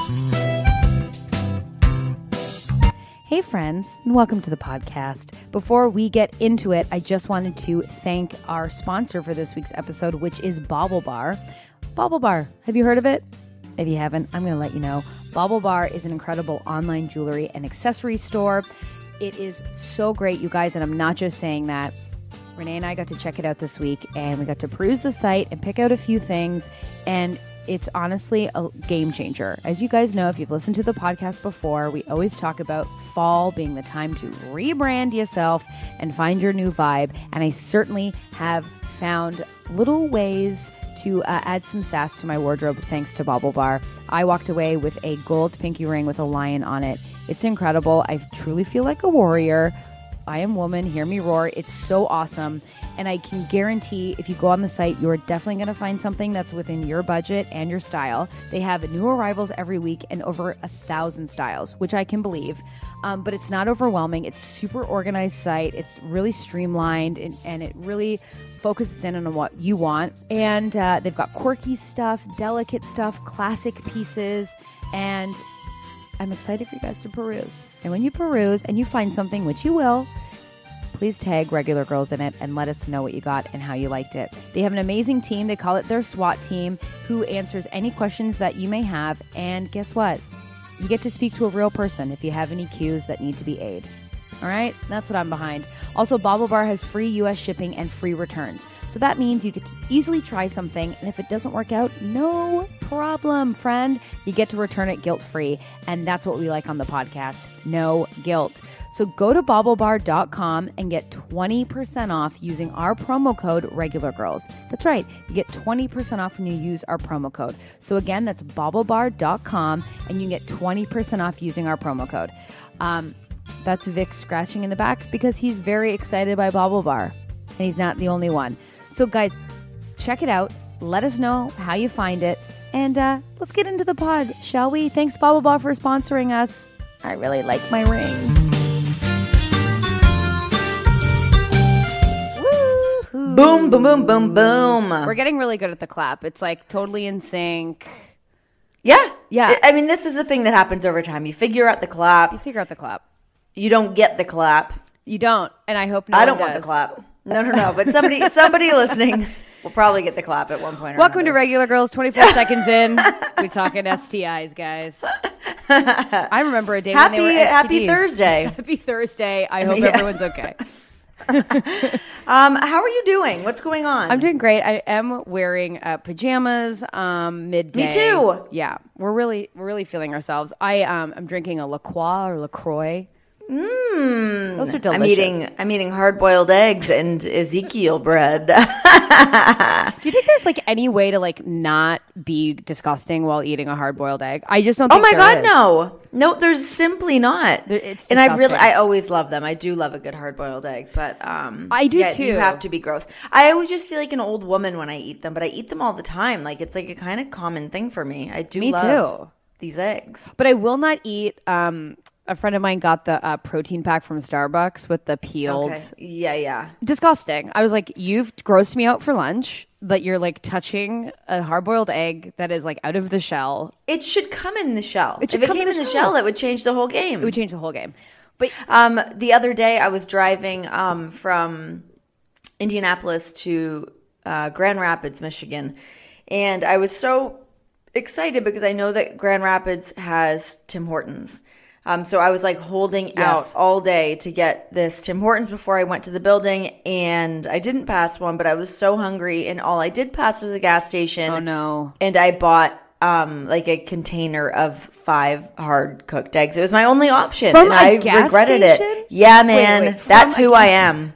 Hey friends, and welcome to the podcast. Before we get into it, I just wanted to thank our sponsor for this week's episode, which is Bauble Bar. Bauble Bar, have you heard of it? If you haven't, I'm going to let you know. Bauble Bar is an incredible online jewelry and accessory store. It is so great, you guys, and I'm not just saying that. Renee and I got to check it out this week, and we got to peruse the site and pick out a few things, and it's honestly a game changer. As you guys know, if you've listened to the podcast before, we always talk about fall being the time to rebrand yourself and find your new vibe. And I certainly have found little ways to add some sass to my wardrobe thanks to Bauble Bar. I walked away with a gold pinky ring with a lion on it. It's incredible. I truly feel like a warrior. I am woman, hear me roar. It's so awesome. And I can guarantee if you go on the site, you're definitely going to find something that's within your budget and your style. They have new arrivals every week and over 1,000 styles, which I can believe. But it's not overwhelming. It's super organized site. It's really streamlined and it really focuses in on what you want. And they've got quirky stuff, delicate stuff, classic pieces, and I'm excited for you guys to peruse. And when you peruse and you find something, which you will, please tag Regular Girls in it and let us know what you got and how you liked it. They have an amazing team. They call it their SWAT team, who answers any questions that you may have. And guess what? You get to speak to a real person if you have any cues that need to be aid. All right? That's what I'm behind. Also, Bauble Bar has free U.S. shipping and free returns. So that means you get to easily try something, and if it doesn't work out, no problem, friend. You get to return it guilt-free, and that's what we like on the podcast. No guilt. So go to baublebar.com and get 20% off using our promo code RegularGirls. That's right. You get 20% off when you use our promo code. So again, that's baublebar.com, and you can get 20% off using our promo code. That's Vic scratching in the back because he's very excited by Bauble Bar, and he's not the only one. So guys, check it out. Let us know how you find it, and let's get into the pod, shall we? Thanks, Bauble Bar, for sponsoring us. I really like my ring. Boom, boom, boom, boom, boom. We're getting really good at the clap. It's like totally in sync. Yeah. Yeah. I mean, this is the thing that happens over time. You figure out the clap. You figure out the clap. You don't get the clap. You don't. And I hope no I one don't does. want the clap. No. But somebody listening will probably get the clap at one point or Welcome another. to Regular Girls, 24 seconds in. We talking STIs, guys. I remember a day when they were STDs. Happy Thursday. Happy Thursday. I hope everyone's okay. How are you doing? What's going on? I'm doing great. I am wearing pajamas midday. Me too. Yeah, we're really feeling ourselves. I'm drinking a La Croix or LaCroix. Those are delicious. I'm eating hard-boiled eggs and Ezekiel bread. Do you think there's like any way to like not be disgusting while eating a hard-boiled egg? I just don't think Oh my God, is. no, there's simply not. It's and disgusting. I always love them. I do love a good hard-boiled egg, but I do too. You have to be gross. I always just feel like an old woman when I eat them, but I eat them all the time. Like it's like a kind of common thing for me. I do love these eggs, but I will not eat. A friend of mine got the protein pack from Starbucks with the peeled. Okay. Yeah. Disgusting. I was like, you've grossed me out for lunch, that you're like touching a hard-boiled egg that is like out of the shell. It should come in the shell. If it came in the shell, it would change the whole game. It would change the whole game. But the other day I was driving from Indianapolis to Grand Rapids, Michigan, and I was so excited because I know that Grand Rapids has Tim Hortons. So I was like holding out all day to get this Tim Hortons before I went to the building, and I didn't pass one, but I was so hungry, and all I did pass was a gas station. Oh no. And I bought like a container of 5 hard-cooked eggs. It was my only option, From and a I gas regretted station? it. Yeah, man. Wait, That's who I am.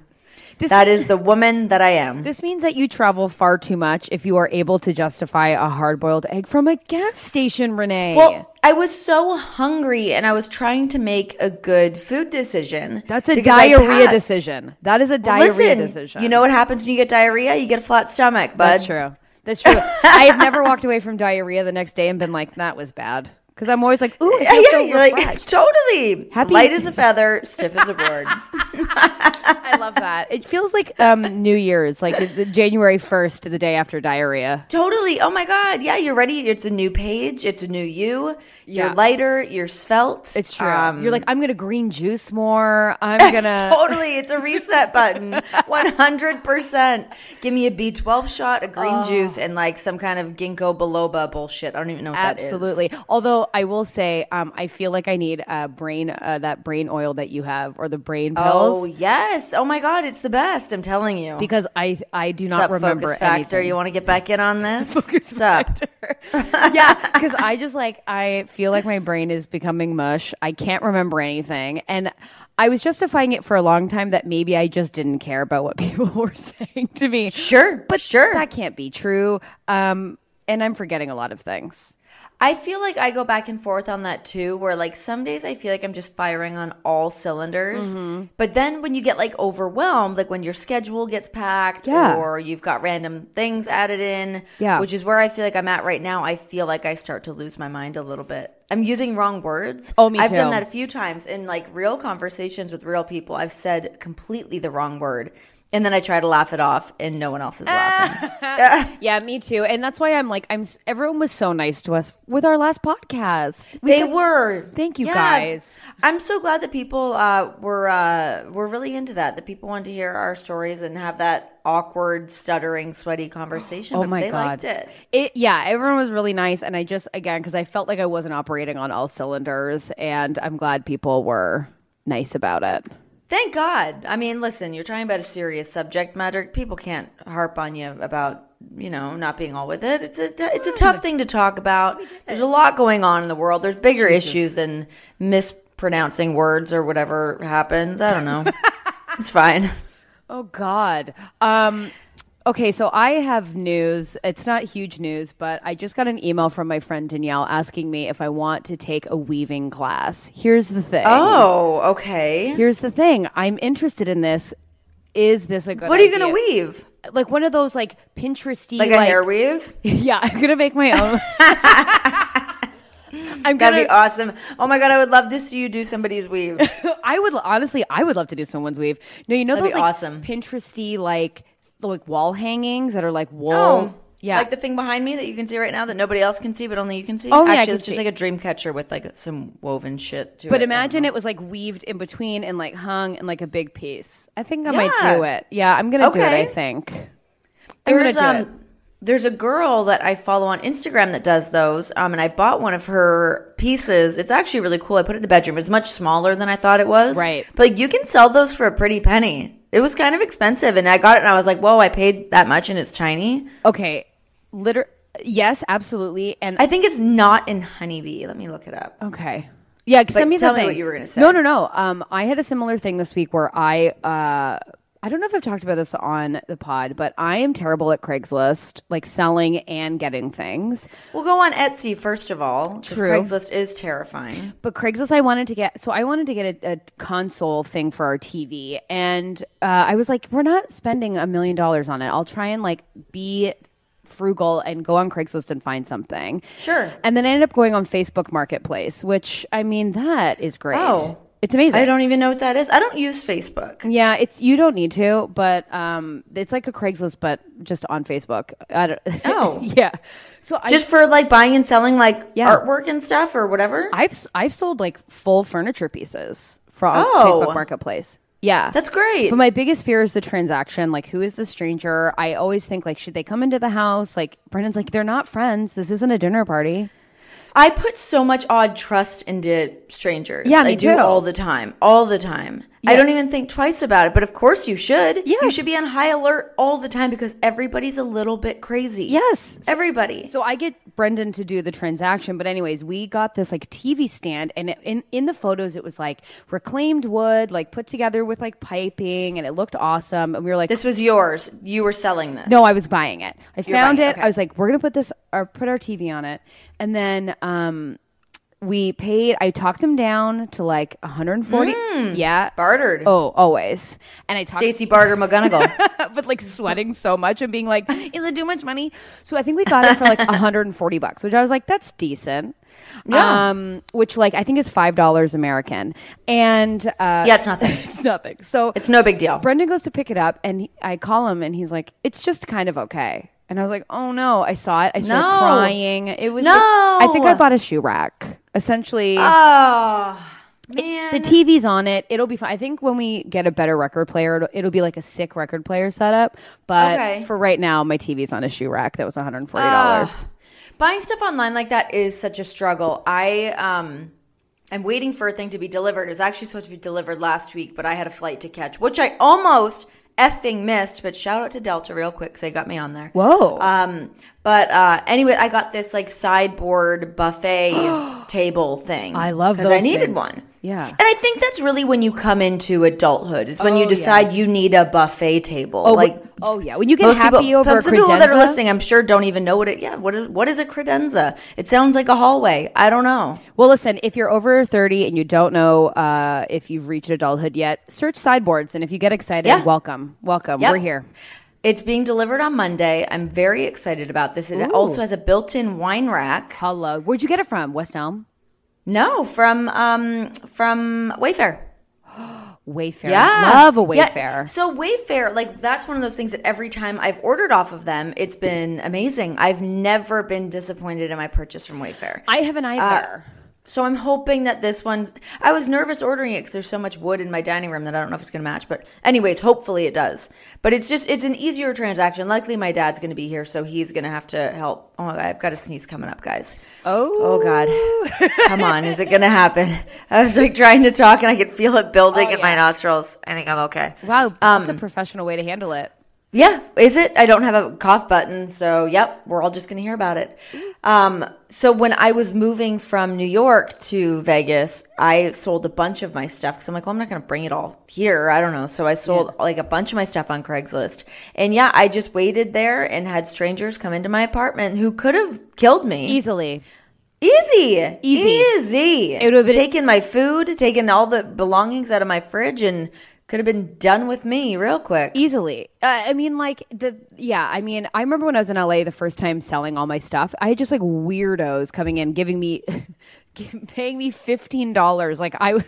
That is the woman that I am. This means that you travel far too much if you are able to justify a hard-boiled egg from a gas station, Renee. Well, I was so hungry, and I was trying to make a good food decision. That's a diarrhea decision. That is a diarrhea decision. You know what happens when you get diarrhea? You get a flat stomach, bud. That's true. I have never walked away from diarrhea the next day and been like, that was bad. Because I'm always like, ooh, so you're like, totally. Light as a feather, stiff as a board. I love that. It feels like New Year's, like the January 1st, the day after diarrhea. Totally. Oh my God. Yeah, you're ready. It's a new page. It's a new you. You're lighter. You're svelte. It's true. You're like, I'm going to green juice more. I'm going to. Totally. It's a reset button. 100%. Give me a B12 shot, a green juice, and like some kind of ginkgo biloba bullshit. I don't even know what that is. Absolutely. Although I will say, I feel like I need that brain oil that you have, or the brain pills. Oh, yes. Oh my God. It's the best. I'm telling you. Because I do not remember Focus Factor. anything. You want to get back in on this? Focus Factor. Yeah, because I just I feel like my brain is becoming mush. I can't remember anything. And I was justifying it for a long time that maybe I just didn't care about what people were saying to me. Sure. But that can't be true. And I'm forgetting a lot of things. I feel like I go back and forth on that too, where like some days I feel like I'm just firing on all cylinders. But then when you get like overwhelmed, like when your schedule gets packed or you've got random things added in, which is where I feel like I'm at right now, I feel like I start to lose my mind a little bit. I'm using wrong words. Oh, me too. I've done that a few times in like real conversations with real people. I've said completely the wrong word. And then I try to laugh it off, and no one else is laughing. Yeah, me too. And that's why everyone was so nice to us with our last podcast. They were. Thank you, guys. I'm so glad that people were really into that. That people wanted to hear our stories and have that awkward, stuttering, sweaty conversation. Oh but my they God. liked it. Yeah, everyone was really nice. And I just, again, because I felt like I wasn't operating on all cylinders, and I'm glad people were nice about it. Thank God. I mean, listen, you're talking about a serious subject matter. People can't harp on you about, not being all with it. It's a tough thing to talk about. There's a lot going on in the world. There's bigger issues than mispronouncing words or whatever happens. I don't know. It's fine. Oh, God. Okay, so I have news. It's not huge news, but I just got an email from my friend Danielle asking me if I want to take a weaving class. Here's the thing. Oh, okay. Here's the thing. I'm interested in this. Is this a good idea? What are you going to weave? Like one of those like Pinteresty. Like a hair weave? Yeah, I'm going to make my own. That'd be awesome. Oh my God, I would love to see you do somebody's weave. I would love to do someone's weave. No, That'd those be like awesome. Pinteresty like wall hangings that are like wool. Oh, yeah. Like the thing behind me that you can see right now that nobody else can see, but only you can see. Oh, yeah, actually, it's just like a dream catcher with like some woven shit to it. But imagine it was like weaved in between and like hung in like a big piece. I think I might do it. Yeah, I'm gonna do it. I think. There's a girl that I follow on Instagram that does those, and I bought one of her pieces. It's actually really cool. I put it in the bedroom. It's much smaller than I thought it was. Right. But like, you can sell those for a pretty penny. It was kind of expensive, and I got it, and I was like, whoa, I paid that much, and it's tiny. Okay. Yes, absolutely. And I think it's not in honeybee. Let me look it up. Okay. Yeah, tell me what you were going to say. No. I had a similar thing this week where I don't know if I've talked about this on the pod, but I am terrible at Craigslist, like selling and getting things. We'll go on Etsy first of all. True. Craigslist is terrifying. But Craigslist, I wanted to get a console thing for our TV. And I was like, we're not spending $1 million on it. I'll try and like be frugal and go on Craigslist and find something. Sure. And then I ended up going on Facebook Marketplace, which, I mean, that is great. Oh. It's amazing. I don't even know what that is. I don't use Facebook. Yeah, you don't need to, but it's like a Craigslist, but just on Facebook. Yeah. So just for like buying and selling like artwork and stuff or whatever. I've sold like full furniture pieces from Facebook Marketplace. Yeah. That's great. But my biggest fear is the transaction. Like, who is the stranger? I always think like, should they come into the house? Like, Brendan's like, they're not friends. This isn't a dinner party. I put so much odd trust into strangers. Yeah, me I too. do all the time. All the time. Yeah. I don't even think twice about it, but of course you should. Yes. You should be on high alert all the time because everybody's a little bit crazy. Yes. Everybody. So I get Brendan to do the transaction, but anyways, we got this like TV stand, and in the photos it was like reclaimed wood, like put together with like piping, and it looked awesome. And we were like, this was yours. You were selling this. No, I was buying it. I found it. Okay. I was like, we're going to put our TV on it. And then I talked them down to like 140. Yeah. Bartered. Oh, always. And I talked Stacey barter McGunnigle. but like sweating so much and being like, is it too much money? So I think we got it for like $140, which I was like, that's decent. Yeah. Which like I think is $5 American. And Yeah, it's nothing. it's nothing. So It's no big deal. Brendan goes to pick it up and I call him and he's like, it's just kind of okay. And I was like, oh no, I saw it. I started crying. It was I think I bought a shoe rack. Essentially, Oh, man. the TV's on it. It'll be fine. I think when we get a better record player, it'll be like a sick record player setup. But for right now, my TV's on a shoe rack that was $140. Buying stuff online like that is such a struggle. I'm waiting for a thing to be delivered. It was actually supposed to be delivered last week, but I had a flight to catch, which I almost effing missed. But shout out to Delta real quick because they got me on there. Whoa. But anyway, I got this like sideboard buffet table thing. I love those because I needed things. one. Yeah. And I think that's really when you come into adulthood is when you decide you need a buffet table. Oh yeah. When you get happy over a some people that are credenza. listening, I'm sure don't even know what is a credenza? It sounds like a hallway. I don't know. Well, listen, if you're over 30 and you don't know if you've reached adulthood yet, search sideboards. And if you get excited, welcome. Yep. We're here. It's being delivered on Monday. I'm very excited about this. It also has a built-in wine rack. Hello. Where'd you get it from? West Elm? No, from Wayfair. Wayfair. Yeah. Love a Wayfair. Yeah. So Wayfair, like that's one of those things that every time I've ordered off of them, it's been amazing. I've never been disappointed in my purchase from Wayfair. I haven't either. So I'm hoping that this one, I was nervous ordering it because there's so much wood in my dining room that I don't know if it's going to match. But anyways, hopefully it does. But it's an easier transaction. Luckily, my dad's going to be here, so he's going to have to help. Oh, I've got a sneeze coming up, guys. Oh God. Come on. Is it going to happen? I was like trying to talk and I could feel it building in my nostrils. I think I'm okay. Wow. That's a professional way to handle it. Yeah, is it? I don't have a cough button, so yep, we're all just going to hear about it. So when I was moving from New York to Vegas, I sold a bunch of my stuff because I'm like, well, I'm not going to bring it all here. I don't know. So I sold like a bunch of my stuff on Craigslist. And yeah, I just waited there and had strangers come into my apartment who could have killed me. Easily. Easy. It would have been taken my food, taken all the belongings out of my fridge and could have been done with me real quick. Easily. I remember when I was in LA the first time selling all my stuff, I had just like weirdos coming in, paying me $15. Like it was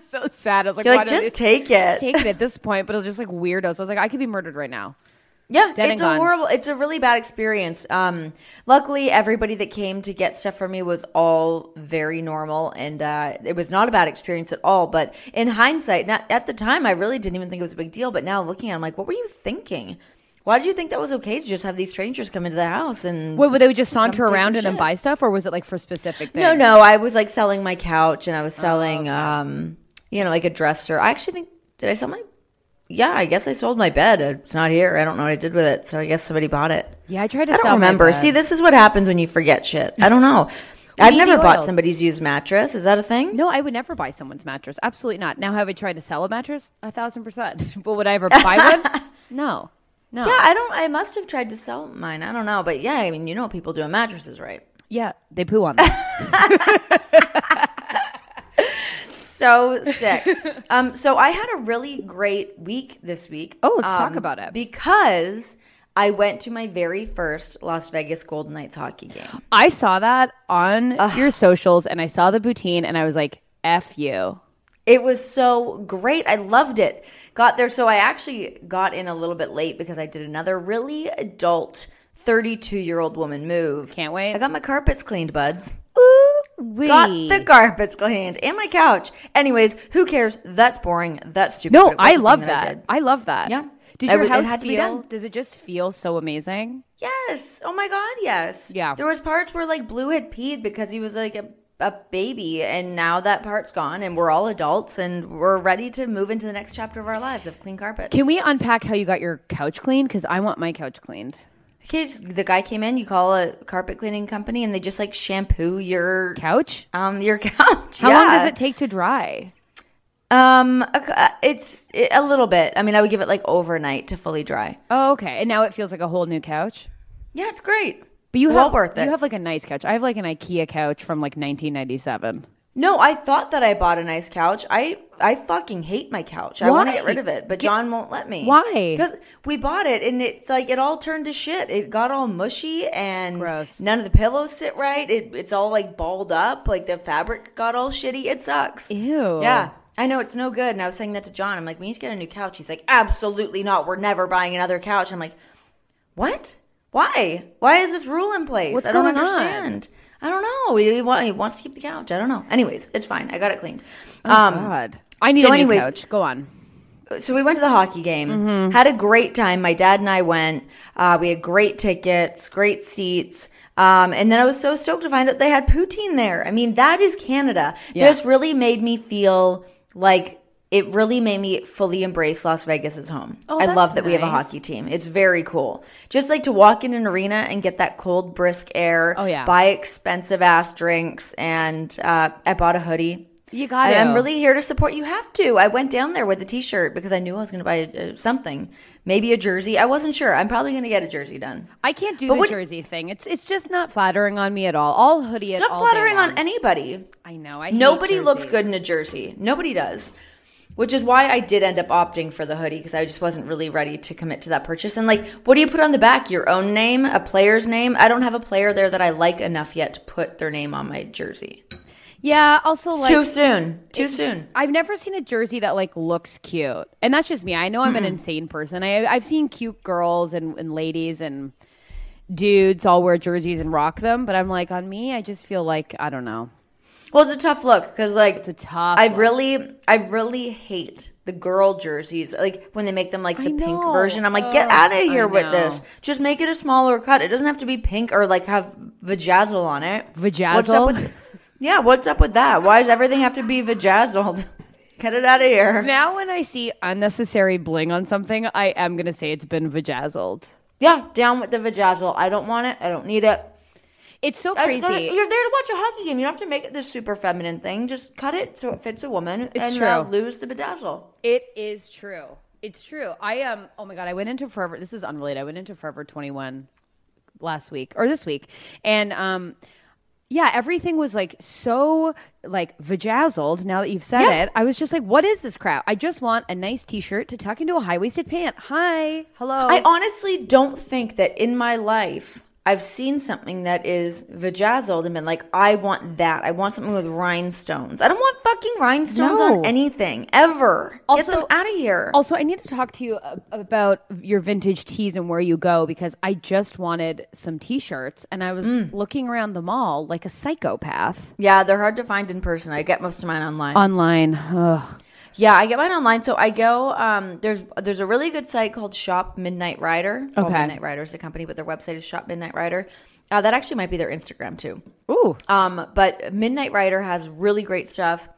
so sad. I was like, you're like just take it. Just take it at this point, but it was just like weirdos. I was like, I could be murdered right now. Yeah, it's a really bad experience. Luckily, everybody that came to get stuff from me was all very normal, and it was not a bad experience at all. But in hindsight, at the time, I really didn't even think it was a big deal. But now looking at it, I'm like, what were you thinking? Why did you think that was okay to just have these strangers come into the house? And would they just saunter around and then buy stuff, or was it like for specific things? No, I was like selling my couch, and I was selling, like a dresser. I actually think, did I sell my? Yeah, I guess I sold my bed. It's not here. I don't know what I did with it. So I guess somebody bought it. Yeah, I tried to I don't remember. See, this is what happens when you forget shit. I don't know. I've never bought somebody's used mattress. Is that a thing? No, I would never buy someone's mattress. Absolutely not. Now, have I tried to sell a mattress? 1,000%. But would I ever buy one? No. Yeah, I must have tried to sell mine. I don't know. But yeah, I mean, people doing mattresses, right? Yeah, they poo on them. So sick. So I had a really great week this week. Oh, let's talk about it. Because I went to my very first Las Vegas Golden Knights hockey game. I saw that on your socials, and I saw the poutine, and I was like, F you. It was so great. I loved it. Got there. So I actually got in a little bit late because I did another really adult 32-year-old woman move. Can't wait. I got my carpets cleaned, buds. Ooh. Got the carpets cleaned and my couch. Anyways, who cares? That's boring. That's stupid. No, I love that. I love that. Yeah. Did your house feel? Does it just feel so amazing? Yes. Oh my God. Yes. Yeah. There was parts where like Blue had peed because he was like a baby, and now that part's gone, and we're all adults, and we're ready to move into the next chapter of our lives of clean carpets. Can we unpack how you got your couch cleaned? Because I want my couch cleaned. Okay, the guy came in, you call a carpet cleaning company, and they just like shampoo your couch. Your couch. How long does it take to dry? It's a little bit. I mean, I would give it like overnight to fully dry. Oh, okay. And now it feels like a whole new couch. Yeah, it's great. But you well have worth it. You have like a nice couch. I have like an IKEA couch from like 1997. No, I thought that I bought a nice couch. I fucking hate my couch. I want to get rid of it, but John won't let me. Why? Because we bought it and it's like it all turned to shit. It got all mushy and gross. None of the pillows sit right. It's all like balled up. Like the fabric got all shitty. It sucks. Ew. Yeah. I know it's no good. And I was saying that to John. I'm like, we need to get a new couch. He's like, absolutely not. We're never buying another couch. I'm like, what? Why? Why is this rule in place? What's I don't going understand. I don't know. He wants to keep the couch. I don't know. Anyways, it's fine. I got it cleaned. Oh, God. I need a new couch. Go on. So we went to the hockey game. Had a great time. My dad and I went. We had great tickets, great seats. And then I was so stoked to find out they had poutine there. I mean, that is Canada. Yeah. This really made me feel like it really made me fully embrace Las Vegas as home. Oh, I that's love that we have a nice. hockey team. It's very cool. Just like to walk in an arena and get that cold, brisk air. Oh, yeah. Buy expensive ass drinks. And I bought a hoodie. You got it. I'm really here to support. You have to. I went down there with a t-shirt because I knew I was going to buy something. Maybe a jersey. I wasn't sure. I'm probably going to get a jersey done. I can't do the jersey thing. It's just not flattering on me at all. I'll hoodie it all day long. It's not flattering on anybody. I know. Nobody looks good in a jersey. Nobody does. Which is why I did end up opting for the hoodie because I just wasn't really ready to commit to that purchase. And like, what do you put on the back? Your own name? A player's name? I don't have a player there that I like enough yet to put their name on my jersey. Yeah, also like too soon. I've never seen a jersey that like looks cute. And that's just me. I know I'm an insane person. I've seen cute girls and ladies and dudes all wear jerseys and rock them, but I'm like, on me, I just feel like, I don't know. Well, it's a tough look because, like, it's a tough I really hate the girl jerseys. Like when they make them like the pink version. I'm like, get out of here with this. Just make it a smaller cut. It doesn't have to be pink or like have vajazzle on it. Vajazzle? What's up with that? Why does everything have to be vajazzled? Get it out of here. Now, when I see unnecessary bling on something, I am gonna say it's been vajazzled. Yeah, down with the vajazzle. I don't want it. I don't need it. It's so crazy. You're there to watch a hockey game. You don't have to make it this super feminine thing. Just cut it so it fits a woman and lose the bedazzle. It is true. It's true. Oh my God, I went into Forever. This is unrelated. I went into Forever 21 last week or this week. And yeah, everything was like so like vajazzled. Now that you've said it, I was just like, what is this crap? I just want a nice t-shirt to tuck into a high-waisted pant. Hi. Hello. I honestly don't think that in my life I've seen something that is vajazzled and been like, I want that. I want something with rhinestones. I don't want fucking rhinestones on anything, ever. Also, get them out of here. Also, I need to talk to you about your vintage tees and where you go because I just wanted some t-shirts and I was looking around the mall like a psychopath. Yeah, they're hard to find in person. I get most of mine online. Ugh. Yeah, I get mine online. So I go, there's a really good site called Shop Midnight Rider. Well, Midnight Rider is the company, but their website is Shop Midnight Rider. That actually might be their Instagram too. Ooh. But Midnight Rider has really great stuff.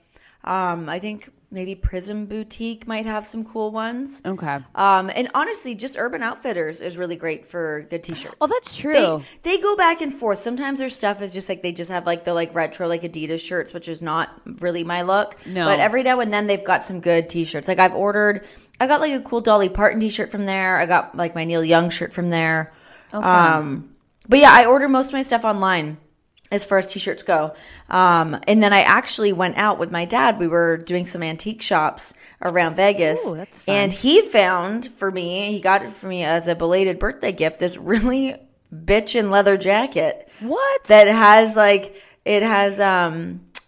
I think maybe Prism Boutique might have some cool ones. Okay. And honestly, just Urban Outfitters is really great for good t-shirts. Oh, that's true. They go back and forth. Sometimes their stuff is just like they just have like the like retro like Adidas shirts, which is not really my look. No. But every now and then they've got some good t-shirts. Like I got like a cool Dolly Parton t-shirt from there. I got like my Neil Young shirt from there. Oh, fun. But yeah, I order most of my stuff online as far as t-shirts go. And then I actually went out with my dad. We were doing some antique shops around Vegas. Ooh, that's fun. And he found for me, he got it for me as a belated birthday gift, this really bitchin' leather jacket. What? That has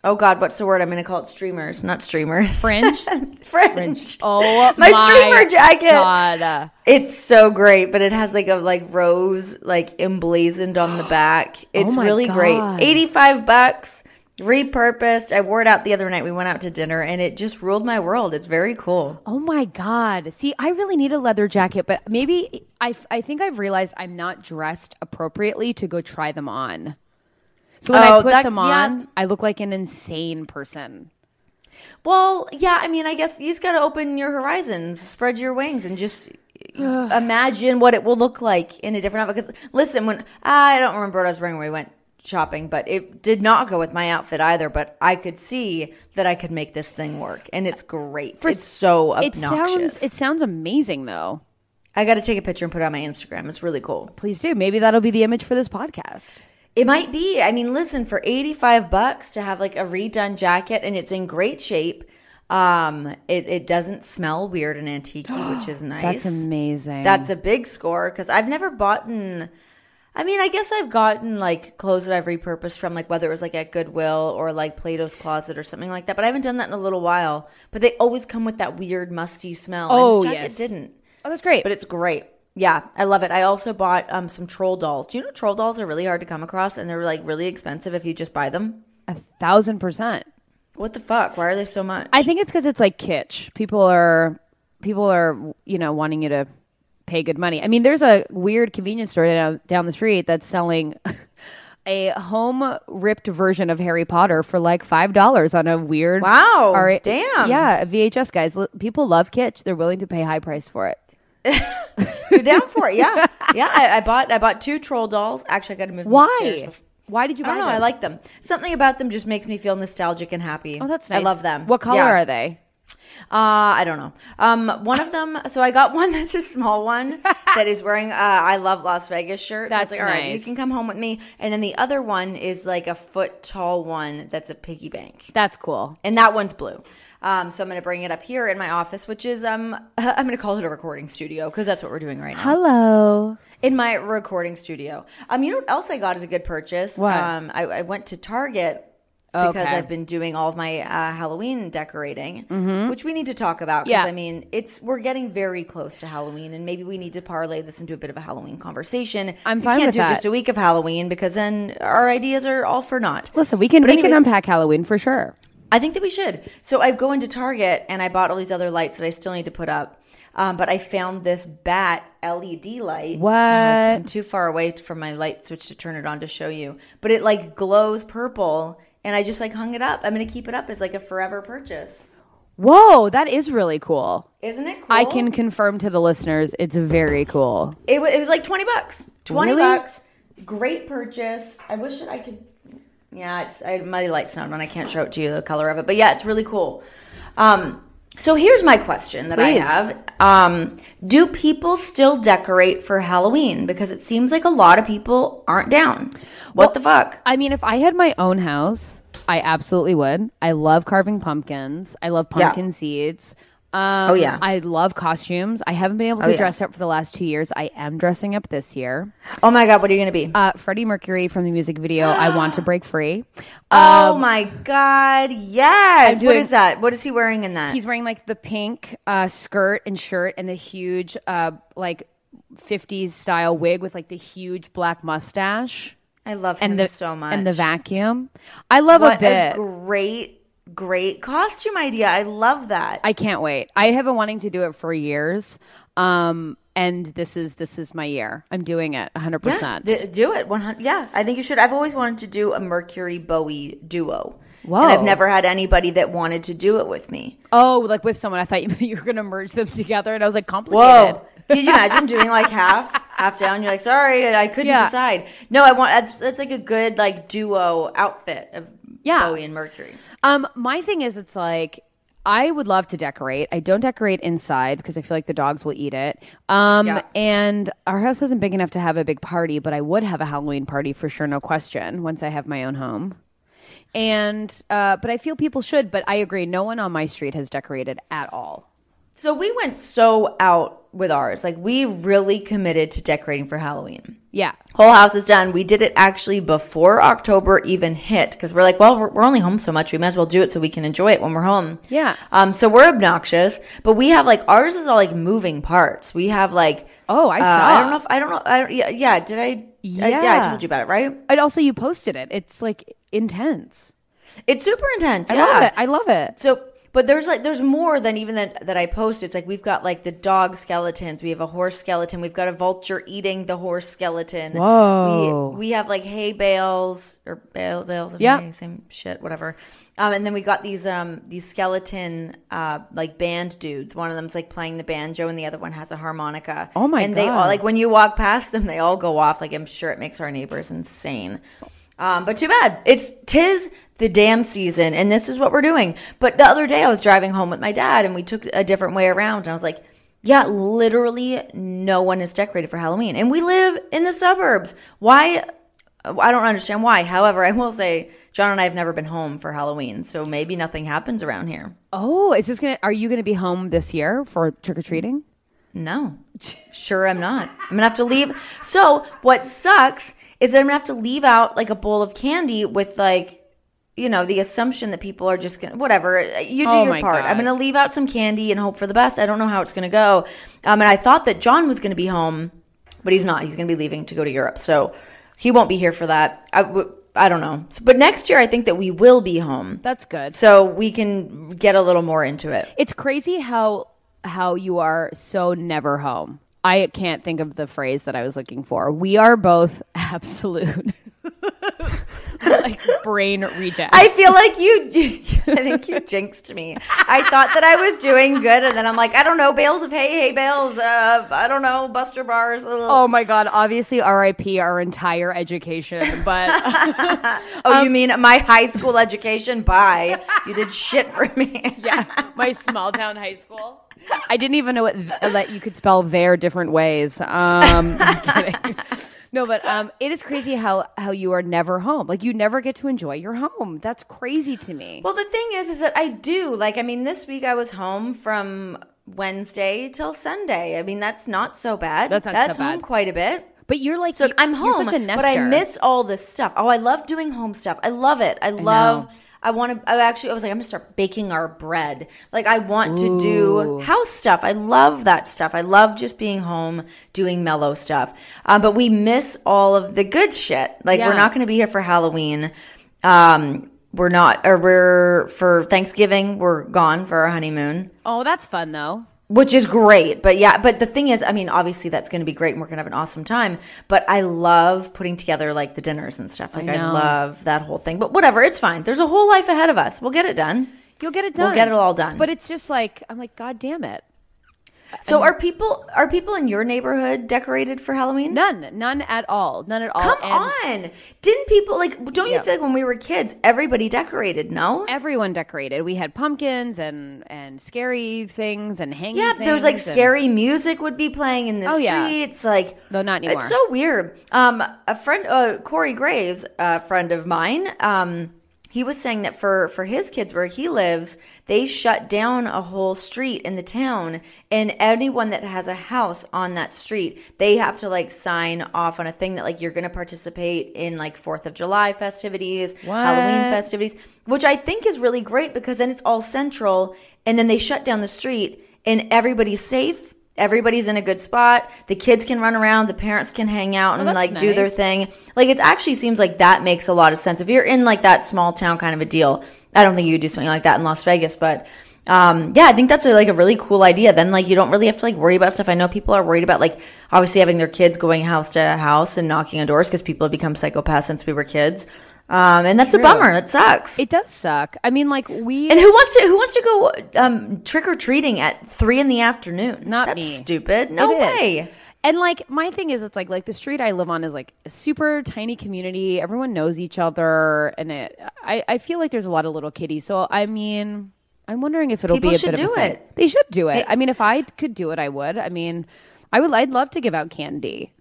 oh God, what's the word? I'm going to call it streamers, not streamer. Fringe? Fringe. Oh, my streamer jacket. God. It's so great, but it has like a rose emblazoned on the back. It's really great. $85, repurposed. I wore it out the other night. We went out to dinner and it just ruled my world. It's very cool. Oh my God. See, I really need a leather jacket, but maybe I think I've realized I'm not dressed appropriately to go try them on. So when I put them on, I look like an insane person. Well, yeah, I mean, I guess you just got to open your horizons, spread your wings, and just imagine what it will look like in a different outfit. Because listen, when I don't remember what I was wearing when we went shopping, but it did not go with my outfit either. But I could see that I could make this thing work, and it's great. It's so obnoxious. It sounds amazing, though. I got to take a picture and put it on my Instagram. It's really cool. Please do. Maybe that'll be the image for this podcast. It might be. I mean, listen, for $85 to have like a redone jacket and it's in great shape. It doesn't smell weird and antique, which is nice. That's amazing. That's a big score because I've never bought I guess I've gotten like clothes that I've repurposed from like whether it was like at Goodwill or like Plato's Closet or something like that. But I haven't done that in a little while. But they always come with that weird musty smell. Oh, and this jacket yes. didn't. Oh, that's great. But it's great. Yeah, I love it. I also bought some troll dolls. Do you know troll dolls are really hard to come across and they're like really expensive if you just buy them? 1,000%. What the fuck? Why are they so much? I think it's because it's like kitsch. People are, wanting you to pay good money. I mean, there's a weird convenience store down the street that's selling a home ripped version of Harry Potter for like $5 on a weird. Wow. Damn. Yeah, VHS guys. People love kitsch. They're willing to pay high price for it. You're down for it, yeah. Yeah, I bought 2 troll dolls. Actually, I got to move them upstairs. Why did you buy them? I don't know. I like them. Something about them just makes me feel nostalgic and happy. Oh, that's nice. I love them. What color are they? I don't know. One of them. So I got one that's a small one that is wearing I love Las Vegas shirt. That's so I was like, all right, nice. you can come home with me. And then the other one is like a foot tall one that's a piggy bank. That's cool. And that one's blue. So I'm going to bring it up here in my office, which is I'm going to call it a recording studio because that's what we're doing right now. Hello. In my recording studio. You know what else I got is a good purchase? What? I went to Target because Okay. I've been doing all of my Halloween decorating, which we need to talk about. Yeah. I mean, we're getting very close to Halloween, and maybe we need to parlay this into a bit of a Halloween conversation. I'm so fine we can't with do that. just a week of Halloween because then our ideas are all for naught. Listen, we can anyways, unpack Halloween for sure. I think that we should. So I go into Target and I bought all these other lights that I still need to put up. But I found this bat LED light. What? I'm too far away from my light switch to turn it on to show you. But it like glows purple and I just like hung it up. I'm going to keep it up as like a forever purchase. Whoa, that is really cool. Isn't it cool? I can confirm to the listeners it's very cool. It was like $20. $20. Really? Great purchase. I wish that I could. Yeah, my light's not on. I can't show it to you, the color of it. But yeah, it's really cool. So here's my question that Please. I have. Do people still decorate for Halloween? Because it seems like a lot of people aren't down. What the fuck? I mean, if I had my own house, I absolutely would. I love carving pumpkins. I love pumpkin seeds. Oh, yeah. I love costumes. I haven't been able to dress up for the last 2 years. I am dressing up this year. Oh my God, what are you going to be? Freddie Mercury from the music video, I Want to Break Free. Oh my God, yes. What doing- is that? What is he wearing in that? He's wearing like the pink skirt and shirt and the huge like 50s style wig with like the huge black mustache. I love him so much. And the vacuum. I love What a bit. great costume idea. I love that. I can't wait. I have been wanting to do it for years. And this is my year. I'm doing it 100%. Yeah, do it. 100. Yeah, I think you should. I've always wanted to do a Mercury Bowie duo. Whoa. And I've never had anybody that wanted to do it with me. Oh, like with someone. I thought you were going to merge them together. And I was like, complicated. Whoa. Could you imagine doing like half down? You're like, sorry, I couldn't decide. No, I want that's like a good like duo outfit of Bowie and Mercury. My thing is, it's like I would love to decorate. I don't decorate inside because I feel like the dogs will eat it. And our house isn't big enough to have a big party, but I would have a Halloween party for sure, no question, once I have my own home. And but I feel people should. But I agree, no one on my street has decorated at all. So we went so out with ours. Like we really committed to decorating for Halloween. Yeah. Whole house is done. We did it actually before October even hit because we're like, well, we're only home so much. We might as well do it so we can enjoy it when we're home. Yeah. So we're obnoxious, but we have like ours is all like moving parts. We have like I saw. I don't know. Yeah. Did I? Yeah. I told you about it, right? And also, you posted it. It's like intense. It's super intense. I love it. So. But there's more than even that I posted. It's like we've got like the dog skeletons. We have a horse skeleton. We've got a vulture eating the horse skeleton. Whoa. We have like hay bales or bales of hay, same shit, whatever. And then we got these skeleton like band dudes. One of them's like playing the banjo and the other one has a harmonica. Oh my God. And they all like when you walk past them, they all go off. Like I'm sure it makes our neighbors insane. But too bad. Tis the damn season, and this is what we're doing. But the other day I was driving home with my dad, and we took a different way around. And I was like, Yeah, literally no one is decorated for Halloween. And we live in the suburbs. Why? I don't understand why. However, I will say John and I have never been home for Halloween, so maybe nothing happens around here. Oh, are you gonna be home this year for trick-or-treating? No. Sure I'm not. I'm gonna have to leave. So what sucks is that I'm gonna have to leave out like a bowl of candy with like, the assumption that people are just going to, whatever, you do your part. God. I'm going to leave out some candy and hope for the best. I don't know how it's going to go. And I thought that John was going to be home, but he's not. He's going to be leaving to go to Europe. So he won't be here for that. I don't know. But next year, I think that we will be home. That's good. So we can get a little more into it. It's crazy how you are so never home. I can't think of the phrase that I was looking for. We are both absolute like brain rejects. I feel like I think you jinxed me. I thought that I was doing good, and then I'm like, I don't know, bales of hay bales, I don't know, Buster bars. Oh my God, obviously RIP our entire education, but you mean my high school education? Bye. You did shit for me. Yeah, my small town high school. I didn't even know that you could spell their different ways. I'm kidding. No, but it is crazy how you are never home. Like, you never get to enjoy your home. That's crazy to me. Well, the thing is that I do. Like, I mean, this week I was home from Wednesday till Sunday. I mean, that's not so bad. That's so bad. Home quite a bit. But you're like, so I'm home, you're such a nester. But I miss all this stuff. Oh, I love doing home stuff. I love it. I was like, I'm going to start baking our bread. Like, I want to do house stuff. I love that stuff. I love just being home, doing mellow stuff. But we miss all of the good shit. Like, we're not going to be here for Halloween. For Thanksgiving, we're gone for our honeymoon. Oh, that's fun, though. Which is great. But the thing is, I mean, obviously that's going to be great and we're going to have an awesome time. But I love putting together like the dinners and stuff. Like, I love that whole thing. But whatever, it's fine. There's a whole life ahead of us. We'll get it done. You'll get it done. We'll get it all done. But it's just like, I'm like, God damn it. So are people in your neighborhood decorated for Halloween? None at all. Come on. Didn't people don't you feel like when we were kids, everybody decorated, no? Everyone decorated. We had pumpkins and scary things and hanging things. Yeah, there was like scary music would be playing in the streets. Like, no, not anymore. It's so weird. A friend, Corey Graves, a friend of mine, he was saying that for his kids where he lives, they shut down a whole street in the town, and anyone that has a house on that street, they have to like sign off on a thing that like you're going to participate in like 4th of July festivities, Halloween festivities, which I think is really great because then it's all central, and then they shut down the street and everybody's safe. Everybody's in a good spot. The kids can run around. The parents can hang out and like do their thing. Like, it actually seems like that makes a lot of sense. If you're in like that small town kind of a deal, I don't think you would do something like that in Las Vegas. But I think that's a really cool idea. Then like you don't really have to like worry about stuff. I know people are worried about like obviously having their kids going house to house and knocking on doors because people have become psychopaths since we were kids. And that's a bummer. It sucks. It does suck. I mean, like and who wants to go trick or treating at 3 p.m? That's me. Stupid. No way. And like my thing is, it's like the street I live on is like a super tiny community. Everyone knows each other, and I feel like there's a lot of little kiddies. So I mean, I'm wondering if it'll be a bit of a thing. People should do it. They should do it. I mean, if I could do it, I would. I mean, I'd love to give out candy.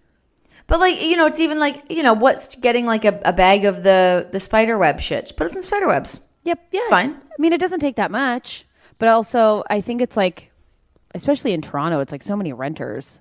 But like, it's even like, what's getting like a bag of the spider web shit? Just put up some spider webs. Yep. Yeah. It's fine. I mean, it doesn't take that much, but also I think it's like, especially in Toronto, it's like so many renters.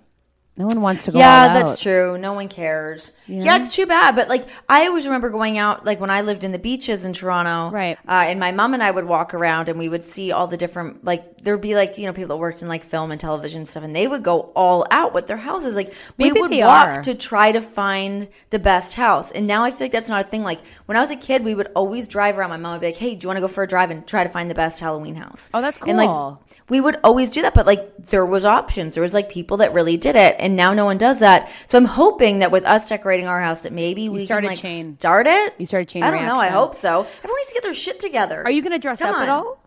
No one wants to go out. That's true. No one cares. Yeah, it's too bad. But like, I always remember going out, like when I lived in the beaches in Toronto. Right. And my mom and I would walk around and we would see all the different, like, there'd be like, people that worked in like film and television and stuff, and they would go all out with their houses. Like, we would walk to try to find the best house. And now I feel like that's not a thing. Like, when I was a kid, we would always drive around. My mom would be like, hey, do you want to go for a drive and try to find the best Halloween house? Oh, that's cool. And like, we would always do that. But like, there was options. There was like people that really did it. And now no one does that. So I'm hoping that with us decorating our house that maybe we can like start it. You started chain I don't reaction. know. I hope so. Everyone needs to get their shit together. Are you going to dress up at all?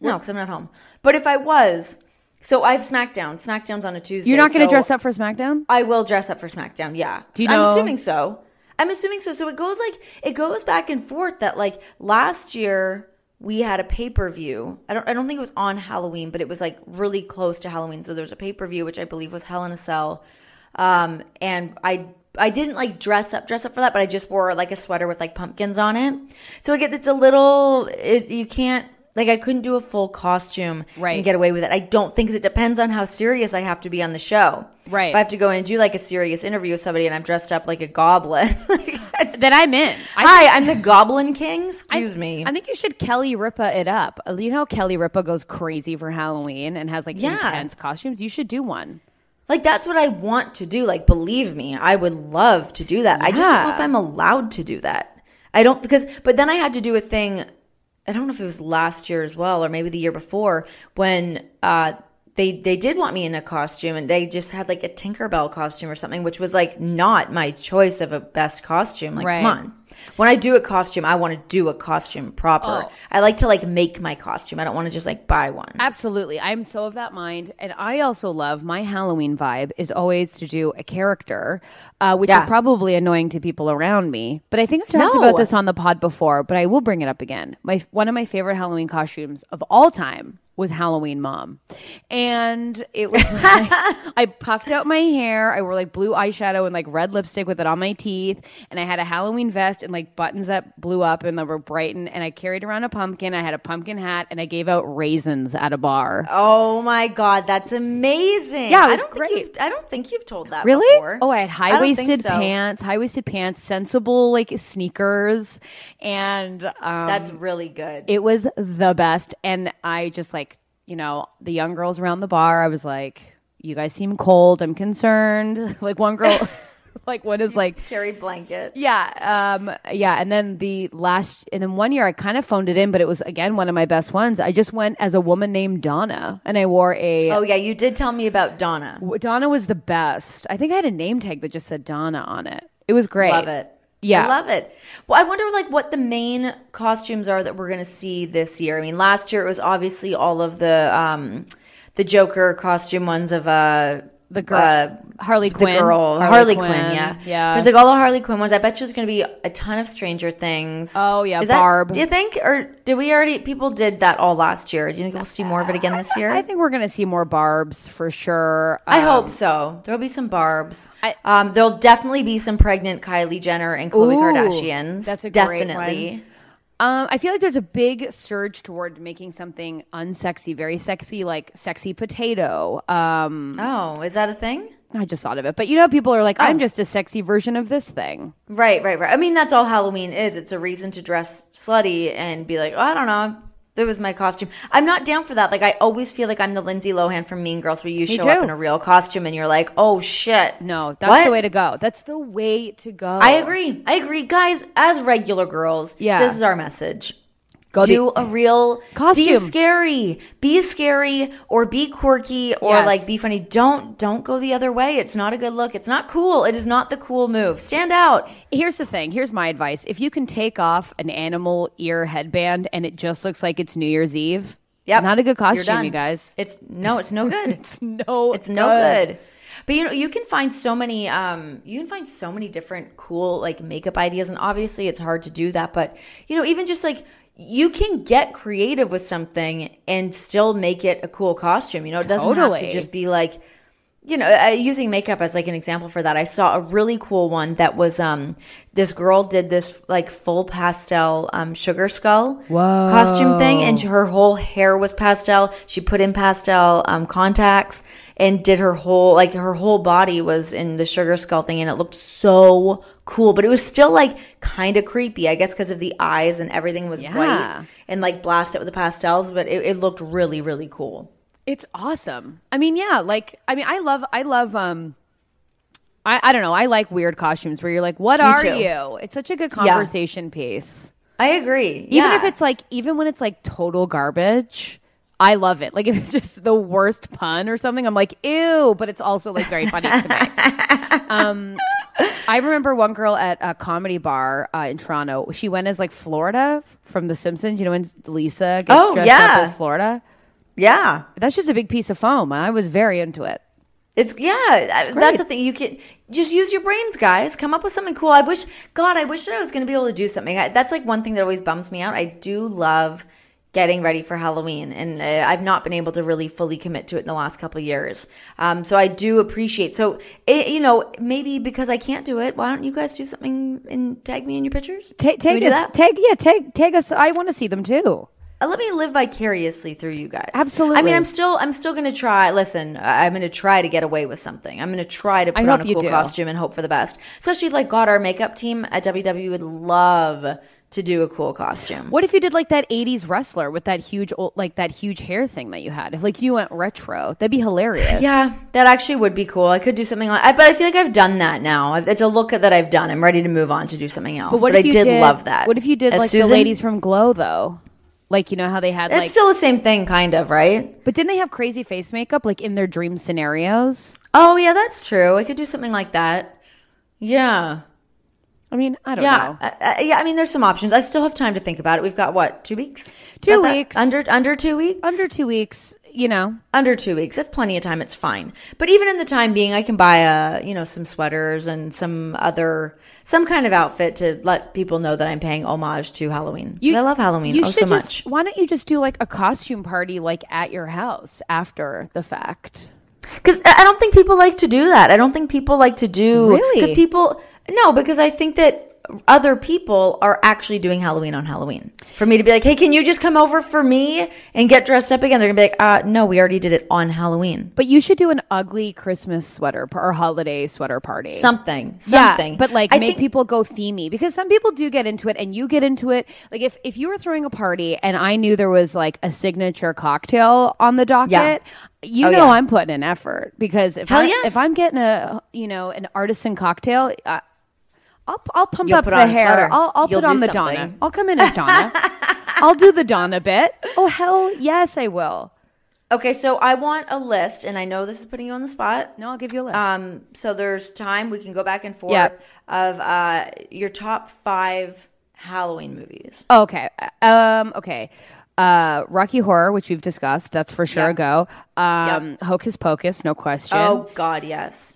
No, because I'm not home. But if I was, so I have SmackDown. SmackDown's on a Tuesday. You're not going to dress up for SmackDown? I will dress up for SmackDown. Yeah. Do you know? I'm assuming so. So it goes back and forth that like last year we had a pay-per-view. I don't think it was on Halloween, but it was like really close to Halloween. So there was a pay-per-view, which I believe was Hell in a Cell. And I didn't like dress up for that, but I just wore like a sweater with like pumpkins on it. So it's a little, you can't, like I couldn't do a full costume and get away with it. I don't think, 'cause it depends on how serious I have to be on the show. Right. If I have to go in and do like a serious interview with somebody and I'm dressed up like a goblin, then I'm in. Hi, I'm the Goblin King. Excuse me. I think you should Kelly Ripa it up. You know, Kelly Ripa goes crazy for Halloween and has like intense costumes. You should do one. Like, that's what I want to do. Like, believe me, I would love to do that. I just don't know if I'm allowed to do that. But then I had to do a thing, I don't know if it was last year as well, or maybe the year before, when they did want me in a costume, and they just had like a Tinkerbell costume or something, which was like not my choice of a best costume. Like, come on. When I do a costume, I want to do a costume proper. Oh. I like to like make my costume. I don't want to just like buy one. Absolutely. I'm so of that mind. And I also love, my Halloween vibe is always to do a character, which is probably annoying to people around me. But I think I've talked about this on the pod before, but I will bring it up again. One of my favorite Halloween costumes of all time was Halloween Mom. And it was like, I puffed out my hair. I wore like blue eyeshadow and like red lipstick with it on my teeth. And I had a Halloween vest and like buttons that blew up and they were brightened. And I carried around a pumpkin. I had a pumpkin hat and I gave out raisins at a bar. Oh my God, that's amazing. Yeah, it was great. I don't think you've told that really? before. Oh, I had high-waisted pants, sensible like sneakers. And that's really good. It was the best. And I just like, you know, the young girls around the bar, I was like, you guys seem cold. I'm concerned. Like one girl, like one is like carried blanket. Yeah. And then 1 year I kind of phoned it in, but it was again one of my best ones. I just went as a woman named Donna and I wore Oh yeah, you did tell me about Donna. Donna was the best. I think I had a name tag that just said Donna on it. It was great. Love it. Yeah. I love it. Well, I wonder like what the main costumes are that we're going to see this year. I mean, last year it was obviously all of the Joker costume ones of the girl, Harley Quinn. The girl, Harley Quinn, yeah. Yeah. There's like all the Harley Quinn ones. I bet you there's going to be a ton of Stranger Things. Oh, yeah, Barb. Do you think? Or did we already, people did that all last year. Do you think we'll see more of it again this year? I think we're going to see more Barbs for sure. I hope so. There'll be some Barbs. There'll definitely be some pregnant Kylie Jenner and Khloe Kardashians. That's a great one. I feel like there's a big surge toward making something unsexy, very sexy, like sexy potato. Is that a thing? I just thought of it. But you know, people are like, I'm just a sexy version of this thing. Right. I mean, that's all Halloween is. It's a reason to dress slutty and be like, oh, I don't know. That was my costume. I'm not down for that. Like, I always feel like I'm the Lindsay Lohan from Mean Girls where you show up in a real costume and you're like, oh, shit. No, that's the way to go. That's the way to go. I agree. Guys, as regular girls, this is our message. Do a real costume. Be scary or be quirky or like be funny. Don't go the other way. It's not a good look. It's not cool. It is not the cool move. Stand out. Here's the thing. Here's my advice. If you can take off an animal ear headband and it just looks like it's New Year's Eve, not a good costume, you guys. It's no good. It's no good. But you know, you can find so many different cool like makeup ideas, and obviously it's hard to do that. But you know, even just like you can get creative with something and still make it a cool costume. You know, it doesn't have to just be like, you know, using makeup as like an example for that. I saw a really cool one that was this girl did this like full pastel sugar skull costume thing, and her whole hair was pastel. She put in pastel contacts and did her whole body was in the sugar skull thing, and it looked so cool. But it was still like kind of creepy, I guess, because of the eyes and everything was white and like blasted with the pastels. But it looked really, really cool. It's awesome. I mean, I love. I don't know. I like weird costumes where you're like, "What are you?" It's such a good conversation piece. I agree. Even when it's like total garbage, I love it. Like if it's just the worst pun or something, I'm like, ew, but it's also like very funny to me. I remember one girl at a comedy bar in Toronto. She went as like Florida from The Simpsons. You know when Lisa gets dressed up as Florida? Yeah. That's just a big piece of foam. I was very into it. That's the thing. You can just use your brains, guys. Come up with something cool. I wish that I was going to be able to do something. That's like one thing that always bums me out. I do love getting ready for Halloween, and I've not been able to really fully commit to it in the last couple of years. So I do appreciate. So maybe because I can't do it, why don't you guys do something and tag me in your pictures? Tag us. I want to see them too. Let me live vicariously through you guys. Absolutely. I mean, I'm still going to try. Listen, I'm going to try to get away with something. I'm going to try to put on a cool costume and hope for the best. Especially like God, our makeup team at WW would love to do a cool costume. What if you did like that 80s wrestler with that huge hair thing that you had? If like you went retro, that'd be hilarious. Yeah, that actually would be cool. I could do something like, but I feel like I've done that now. It's a look that I've done. I'm ready to move on to do something else. But I did love that. What if you did like Susan? The ladies from Glow though? Like, you know how they had it's still the same thing, kind of, right? But didn't they have crazy face makeup like in their dream scenarios? Oh, yeah, that's true. I could do something like that. Yeah. I mean, I don't know. I mean, there's some options. I still have time to think about it. We've got, what, 2 weeks? 2 weeks. Under 2 weeks? Under 2 weeks, Under 2 weeks. That's plenty of time. It's fine. But even in the time being, I can buy, some sweaters and some kind of outfit to let people know that I'm paying homage to Halloween. I love Halloween so much. Why don't you just do like a costume party like at your house after the fact? Because I don't think people like to do that. I don't think people like to do... Really? No, because I think that other people are actually doing Halloween on Halloween. For me to be like, hey, can you just come over for me and get dressed up again? They're going to be like, no, we already did it on Halloween. But you should do an ugly Christmas sweater or holiday sweater party. Something. Yeah, but like make people go themey, because some people do get into it and you get into it. Like if you were throwing a party and I knew there was like a signature cocktail on the docket, I'm putting in effort, because if I'm getting an artisan cocktail, I'll pump up the hair. I'll put on the something. Donna. I'll come in as Donna. I'll do the Donna bit. Oh, hell yes, I will. Okay, so I want a list, and I know this is putting you on the spot. No, I'll give you a list. So there's time. We can go back and forth of your top 5 Halloween movies. Okay. Okay. Rocky Horror, which we've discussed. That's for sure a go. Hocus Pocus, no question. Oh, God, yes.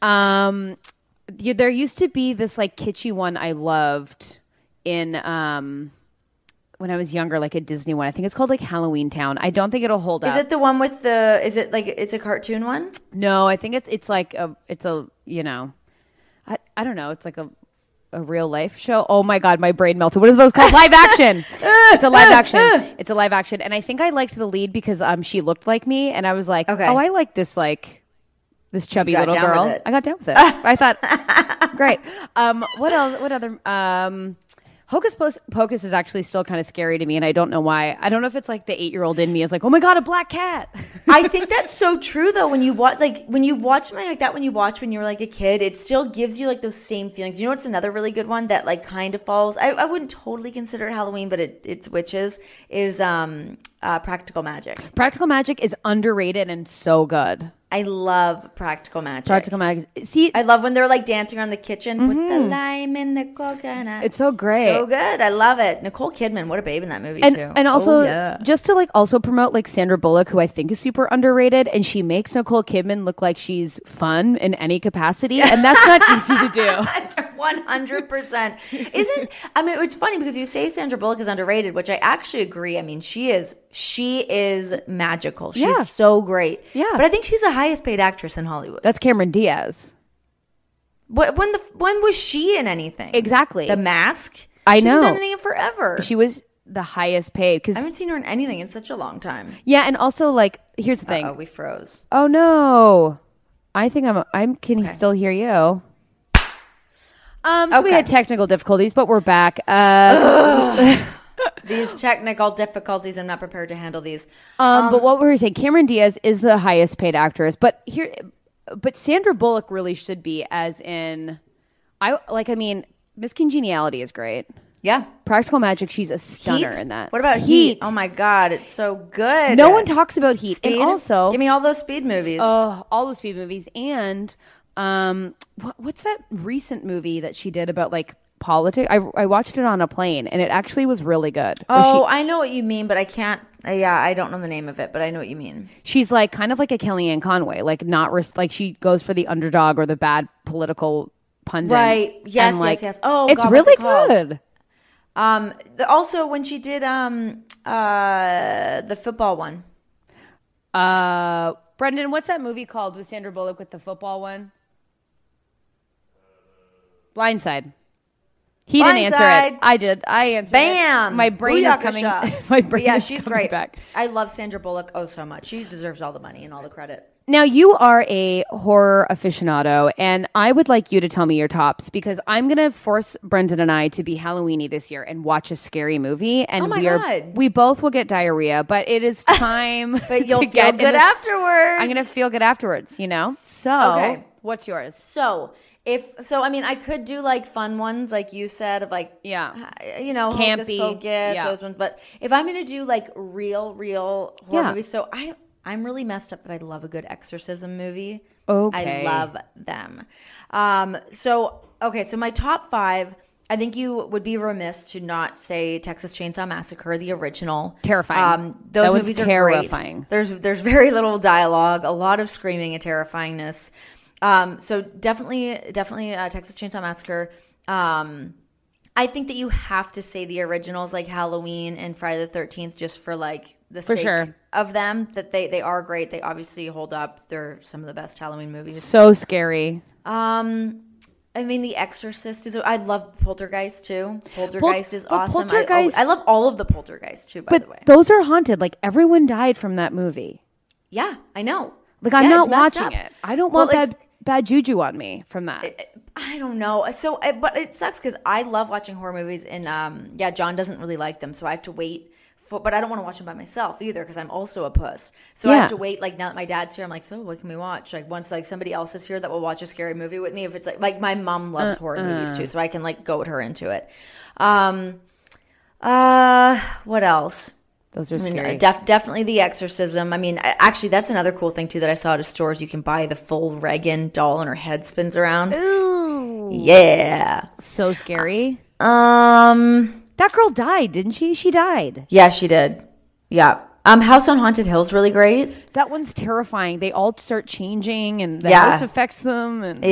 There used to be this like kitschy one I loved in when I was younger, like a Disney one. I think it's called like Halloween Town. I don't think it'll hold up. Is it the one with is it like it's a cartoon one? No, I think it's like I don't know. It's like a real life show. Oh my God, my brain melted. What are those called? Live action. It's a live action. It's a live action. And I think I liked the lead because she looked like me, and I was like, okay. Oh, I like this this chubby little girl. I got down with it. I thought, great. What else? What other? Hocus Pocus is actually still kind of scary to me, and I don't know why. I don't know if it's like the 8-year-old in me is like, oh my God, a black cat. I think that's so true though. When you watch something like that, when you were like a kid, it still gives you like those same feelings. You know what's another really good one that like kind of falls? I wouldn't totally consider it Halloween, but it's witches. Is Practical Magic. Practical Magic is underrated and so good. I love Practical Magic. Practical Magic. See, I love when they're like dancing around the kitchen. Mm-hmm. Put the lime in the coconut. It's so great. So good. I love it. Nicole Kidman, what a babe in that movie too. And also, just to like also promote like Sandra Bullock, who I think is super underrated, and she makes Nicole Kidman look like she's fun in any capacity, and that's not easy to do. 100%. It's funny because you say Sandra Bullock is underrated, which I actually agree. I mean, she is magical. She's so great. Yeah. But I think she's the highest paid actress in Hollywood. That's Cameron Diaz. When was she in anything? Exactly. The Mask? I know. She hasn't done anything in forever. She was the highest paid. I haven't seen her in anything in such a long time. Yeah, and also like, here's the thing. Oh, we froze. Oh no. I think can he still hear you? So we had technical difficulties, but we're back. These technical difficulties, I'm not prepared to handle these. But what were we saying? Cameron Diaz is the highest paid actress, but Sandra Bullock really should be, as in, Miss Congeniality is great. Yeah. Practical Magic, she's a stunner in that. What about Heat? Oh my God, it's so good. No one talks about Heat. Speed? And also, give me all those Speed movies. Oh, all those Speed movies. And what's that recent movie that she did about like politics? I watched it on a plane, and it actually was really good. Oh, I know what you mean, but I can't. I don't know the name of it, but I know what you mean. She's like kind of like a Kellyanne Conway, like like she goes for the underdog or the bad political pundit. Right. Yes. Yes. Oh, it's God, really good. Also, when she did the football one. Brendan, what's that movie called with Sandra Bullock with the football one? Blindside. He didn't answer it. I did. I answered Bam! it. My brain is coming. My brain is she's coming great. back. I love Sandra Bullock so much. She deserves all the money and all the credit. Now, you are a horror aficionado, and I would like you to tell me your tops because I'm going to force Brendan and I to be Halloweeny this year and watch a scary movie. And God. We both will get diarrhea, but it is time but you'll feel good afterwards. I'm going to feel good afterwards, So, okay. What's yours? So, I mean, I could do like fun ones, like you said, of like, campy, Hocus Pocus, those ones. But if I'm going to do like real horror movies, so I'm really messed up that I love a good exorcism movie. Okay. I love them. So my top 5, I think you would be remiss to not say Texas Chainsaw Massacre, the original. Terrifying. Those movies are terrifying. Great. There's very little dialogue, a lot of screaming and terrifyingness. So definitely Texas Chainsaw Massacre. I think that you have to say the originals like Halloween and Friday the 13th just for like the sake of them, that they are great. They obviously hold up. They're some of the best Halloween movies. So scary. I mean, The Exorcist I love Poltergeist too. Poltergeist is awesome. Poltergeist, I love all of the Poltergeist too, by the way. Those are haunted. Like everyone died from that movie. Yeah, I know. Like I'm not watching it. I don't want bad juju on me from that. I don't know. So, but it sucks because I love watching horror movies, and John doesn't really like them, so I have to wait. But I don't want to watch them by myself either because I'm also a puss. So I have to wait. Like now that my dad's here, I'm like, so what can we watch? Like once like somebody else is here that will watch a scary movie with me. If it's like my mom loves horror movies too, so I can like goad her into it. What else? Those are scary. Definitely The Exorcism. I mean, actually, that's another cool thing too that I saw at a stores. You can buy the full Regan doll and her head spins around. Ooh, yeah, so scary. That girl died, didn't she? She died. Yeah, she did. Yeah. House on Haunted Hill is really great. That one's terrifying. They all start changing, and the house affects them. And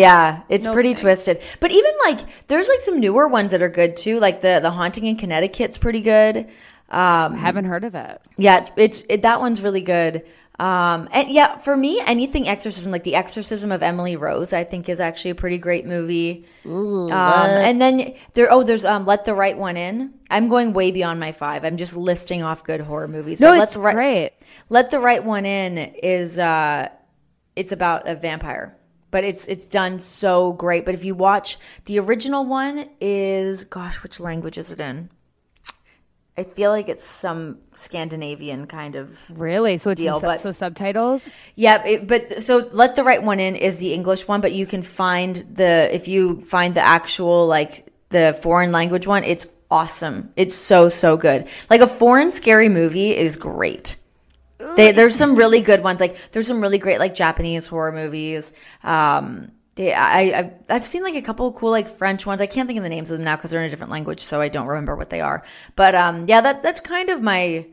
it's pretty twisted. But even like, there's like some newer ones that are good too. Like the Haunting in Connecticut's pretty good. Haven't heard of it. Yeah, it's that one's really good. And for me, anything exorcism, like The Exorcism of Emily Rose, I think is actually a pretty great movie. Ooh, and then there's Let the Right One In. I'm going way beyond my 5. I'm just listing off good horror movies. No, it's great. Let the Right One In is it's about a vampire, but it's done so great. But if you watch the original one, which language is it in? I feel like it's some Scandinavian kind of really. So it's deal, so subtitles. Yeah, so Let the Right One In is the English one, but you can find if you find the actual like the foreign language one, it's awesome. It's so good. Like a foreign scary movie is great. There's some really good ones. Like there's some really great like Japanese horror movies. I've seen like a couple of cool like French ones. I can't think of the names of them now because they're in a different language, so I don't remember what they are. But that's kind of my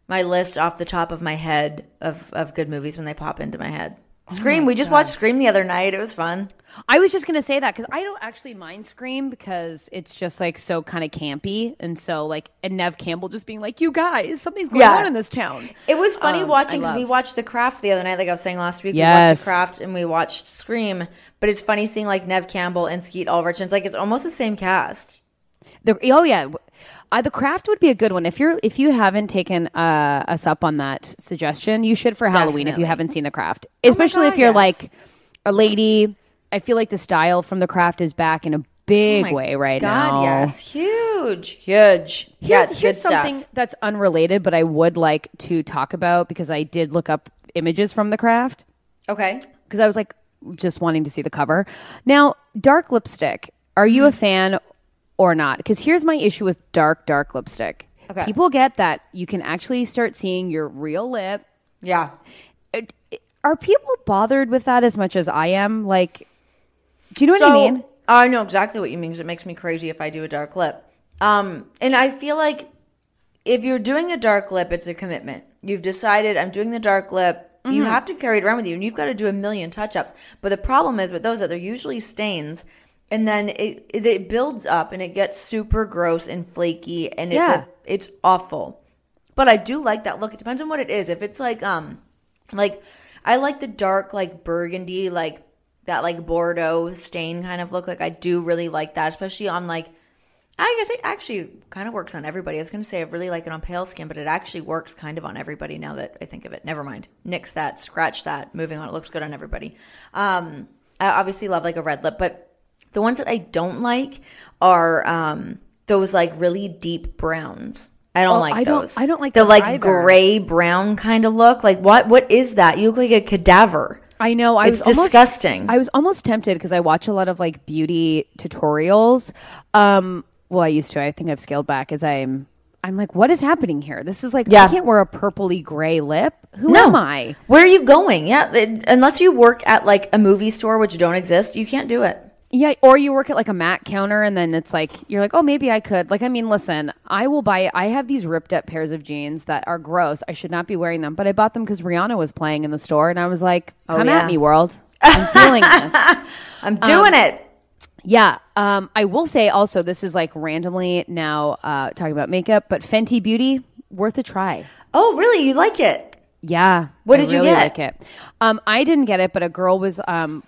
list off the top of my head of good movies when they pop into my head. Scream. We just watched Scream the other night. It was fun. I was just going to say that because I don't actually mind Scream because it's just like so kind of campy. And so like, and Nev Campbell just being like, you guys, something's going on in this town. It was funny watching because we watched The Craft the other night. Like I was saying last week, we watched The Craft and we watched Scream. But it's funny seeing like Nev Campbell and Skeet Ulrich. And it's like, it's almost the same cast. The Craft would be a good one. If you haven't taken us up on that suggestion, you should for Halloween. Definitely. If you haven't seen The Craft, especially if you're like a lady. I feel like the style from The Craft is back in a big way right now. Yes, huge. Here's something that's unrelated, but I would like to talk about because I did look up images from The Craft. Okay, because I was like just wanting to see the cover. Now, dark lipstick. Are you a fan? Or not, because here's my issue with dark lipstick. Okay. People get that you can actually start seeing your real lip. Yeah. Are people bothered with that as much as I am? Like, do you know what I mean? I know exactly what you mean because it makes me crazy if I do a dark lip. And I feel like if you're doing a dark lip, it's a commitment. You've decided I'm doing the dark lip. Mm-hmm. You have to carry it around with you, and you've got to do a million touch-ups. But the problem is with those that they're usually stains. and then it builds up and it gets super gross and flaky, and it's awful. But I do like that look. It depends on what it is. If it's like I like the dark like burgundy, like that like Bordeaux stain kind of look. Like I do really like that, especially on like, I guess it actually kind of works on everybody. I was going to say I really like it on pale skin, but it actually works kind of on everybody now that I think of it. Never mind. Nix that, scratch that, moving on. It looks good on everybody. I obviously love like a red lip, but the ones that I don't like are those like really deep browns. I don't like those. I don't like the like either. gray brown kind of look. Like what is that? You look like a cadaver. I know. It's disgusting. I was almost tempted because I watch a lot of like beauty tutorials. Well, I used to. I think I've scaled back as I'm like, what is happening here? This is like, I can't wear a purpley gray lip. Who am I? Where are you going? Yeah. Unless you work at like a movie store, which don't exist, you can't do it. Yeah. Or you work at like a MAC counter and then it's like, you're like, oh, maybe I could. Like, I mean, listen, I have these ripped up pairs of jeans that are gross. I should not be wearing them. But I bought them because Rihanna was playing in the store. And I was like, come at me, world. I'm feeling this. I'm doing it. Yeah. I will say also, this is like randomly now talking about makeup, but Fenty Beauty, worth a try. Oh, really? You like it? Yeah. What did you get? Like it. I didn't get it, but a girl was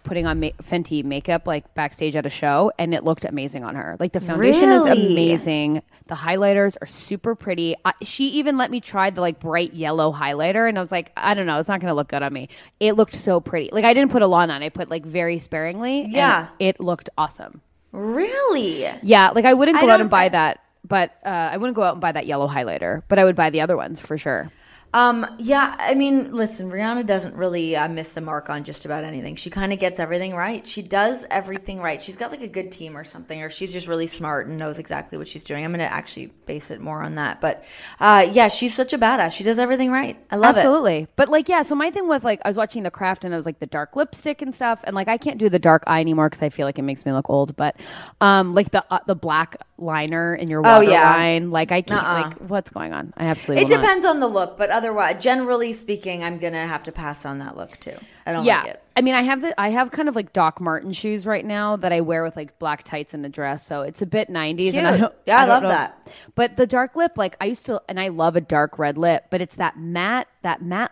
putting on Fenty makeup like backstage at a show, and it looked amazing on her. Like the foundation is amazing. The highlighters are super pretty. She even let me try the like bright yellow highlighter, and I was like, I don't know, it's not going to look good on me. It looked so pretty. Like I didn't put a lot on. I put like very sparingly. Yeah. And it looked awesome. Really? Yeah. Like I wouldn't go out and buy that, but I wouldn't go out and buy that yellow highlighter, but I would buy the other ones for sure. Yeah, I mean, listen, Rihanna doesn't really miss the mark on just about anything. She kind of gets everything right. She does everything right. She's got like a good team or something, or she's just really smart and knows exactly what she's doing. I'm going to actually base it more on that. But yeah, she's such a badass. She does everything right. I love it. Absolutely. But like, yeah, so my thing with like, I was watching The Craft and I was like the dark lipstick and stuff. And like, I can't do the dark eye anymore because I feel like it makes me look old. But like the black liner in your waterline, like I can't, like what's going on? I absolutely It depends on the look, but otherwise, generally speaking, I'm gonna have to pass on that look too. I don't like it. I mean, I have kind of like Doc Marten shoes right now that I wear with like black tights and a dress, so it's a bit 90s. Cute. And I love that. But the dark lip, like I used to, and I love a dark red lip, but it's that matte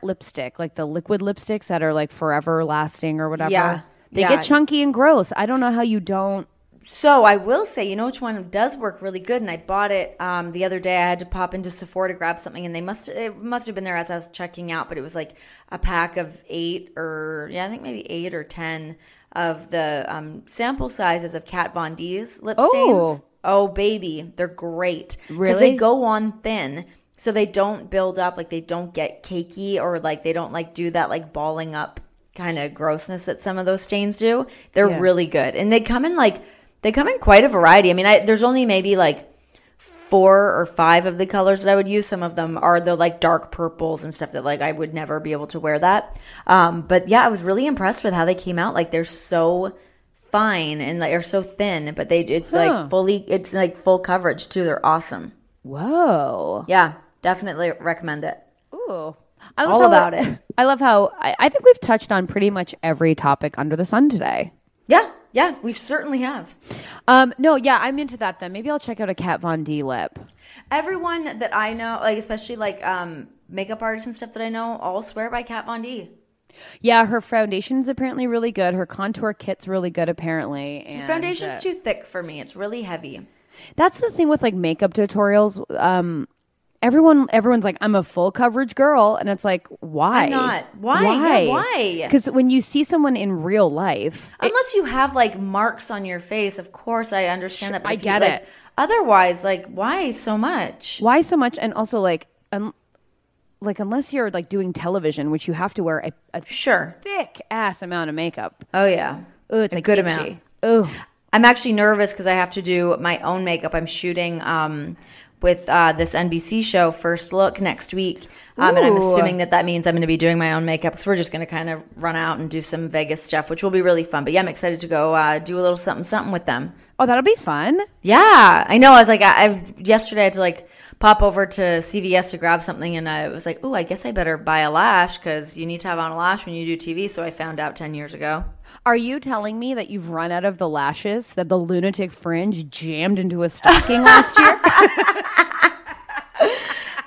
lipstick, like the liquid lipsticks that are like forever lasting or whatever. Yeah, they get chunky and gross. I don't know how you don't. So I will say, you know which one does work really good, and I bought it the other day. I had to pop into Sephora to grab something, and it must have been there as I was checking out, but it was like a pack of 8 or I think maybe 8 or 10 of the sample sizes of Kat Von D's lip stains. Oh baby, they're great. Really? Because they go on thin, so they don't build up, like they don't get cakey, or like they don't like do that like balling up kind of grossness that some of those stains do. They're really good, and they come in quite a variety. I mean, there's only maybe like 4 or 5 of the colors that I would use. Some of them are the like dark purples and stuff that like I would never be able to wear that. But yeah, I was really impressed with how they came out. Like they're so fine and like are so thin, but it's like full coverage too. They're awesome. Whoa. Yeah, definitely recommend it. Ooh. All about it. I love how I think we've touched on pretty much every topic under the sun today. Yeah, we certainly have. No, yeah, I'm into that then. Maybe I'll check out a Kat Von D lip. Everyone that I know, like especially like makeup artists and stuff that I know, all swear by Kat Von D. Yeah, her foundation's apparently really good. Her contour kit's really good apparently. And foundation's too thick for me. It's really heavy. That's the thing with like makeup tutorials. Everyone's like, I'm a full coverage girl, and it's like, why? I'm not. Why? Yeah, why? Because when you see someone in real life, unless you have like marks on your face, of course I understand that. But I get it. Otherwise, like, why so much? Why so much? And also, like unless you're like doing television, which you have to wear a thick ass amount of makeup. Oh yeah. Oh, it's a like good itchy. amount. Oh, I'm actually nervous because I have to do my own makeup. I'm shooting with this NBC show, First Look, next week. And I'm assuming that means I'm going to be doing my own makeup. So we're just going to kind of run out and do some Vegas stuff, which will be really fun. But yeah, I'm excited to go do a little something with them. Oh, that'll be fun. Yeah, I know. I was like, yesterday I had to like pop over to CVS to grab something. And I was like, I guess I better buy a lash because you need to have on a lash when you do TV. So I found out 10 years ago. Are you telling me that you've run out of the lashes that the lunatic fringe jammed into a stocking last year?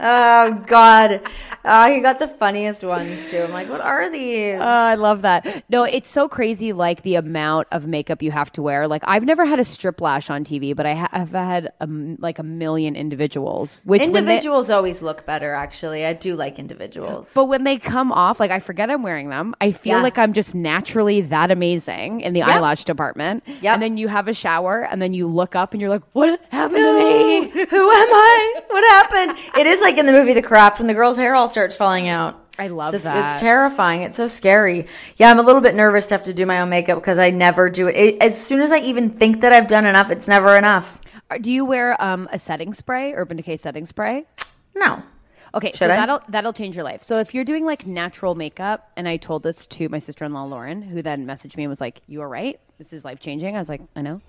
Oh, God. He got the funniest ones, too. I'm like, what are these? I love that. No, it's so crazy, like, the amount of makeup you have to wear. Like, I've never had a strip lash on TV, but I have had, like, a million individuals. Which Individuals always look better, actually. I do like individuals. But when they come off, like, I forget I'm wearing them. I feel like I'm just naturally that amazing in the eyelash department. Yep. And then you have a shower, and then you look up, and you're like, what happened to me? Who am I? What happened? It is like in the movie The Craft when the girl's hair all starts falling out. I love that. It's terrifying. It's so scary. Yeah, I'm a little bit nervous to have to do my own makeup because I never do it. As soon as I even think that I've done enough, it's never enough. Do you wear a setting spray, Urban Decay setting spray? No. Okay, so that'll change your life. So if you're doing like natural makeup, and I told this to my sister-in-law Lauren, who then messaged me and was like, "You are right. This is life changing." I was like, "I know."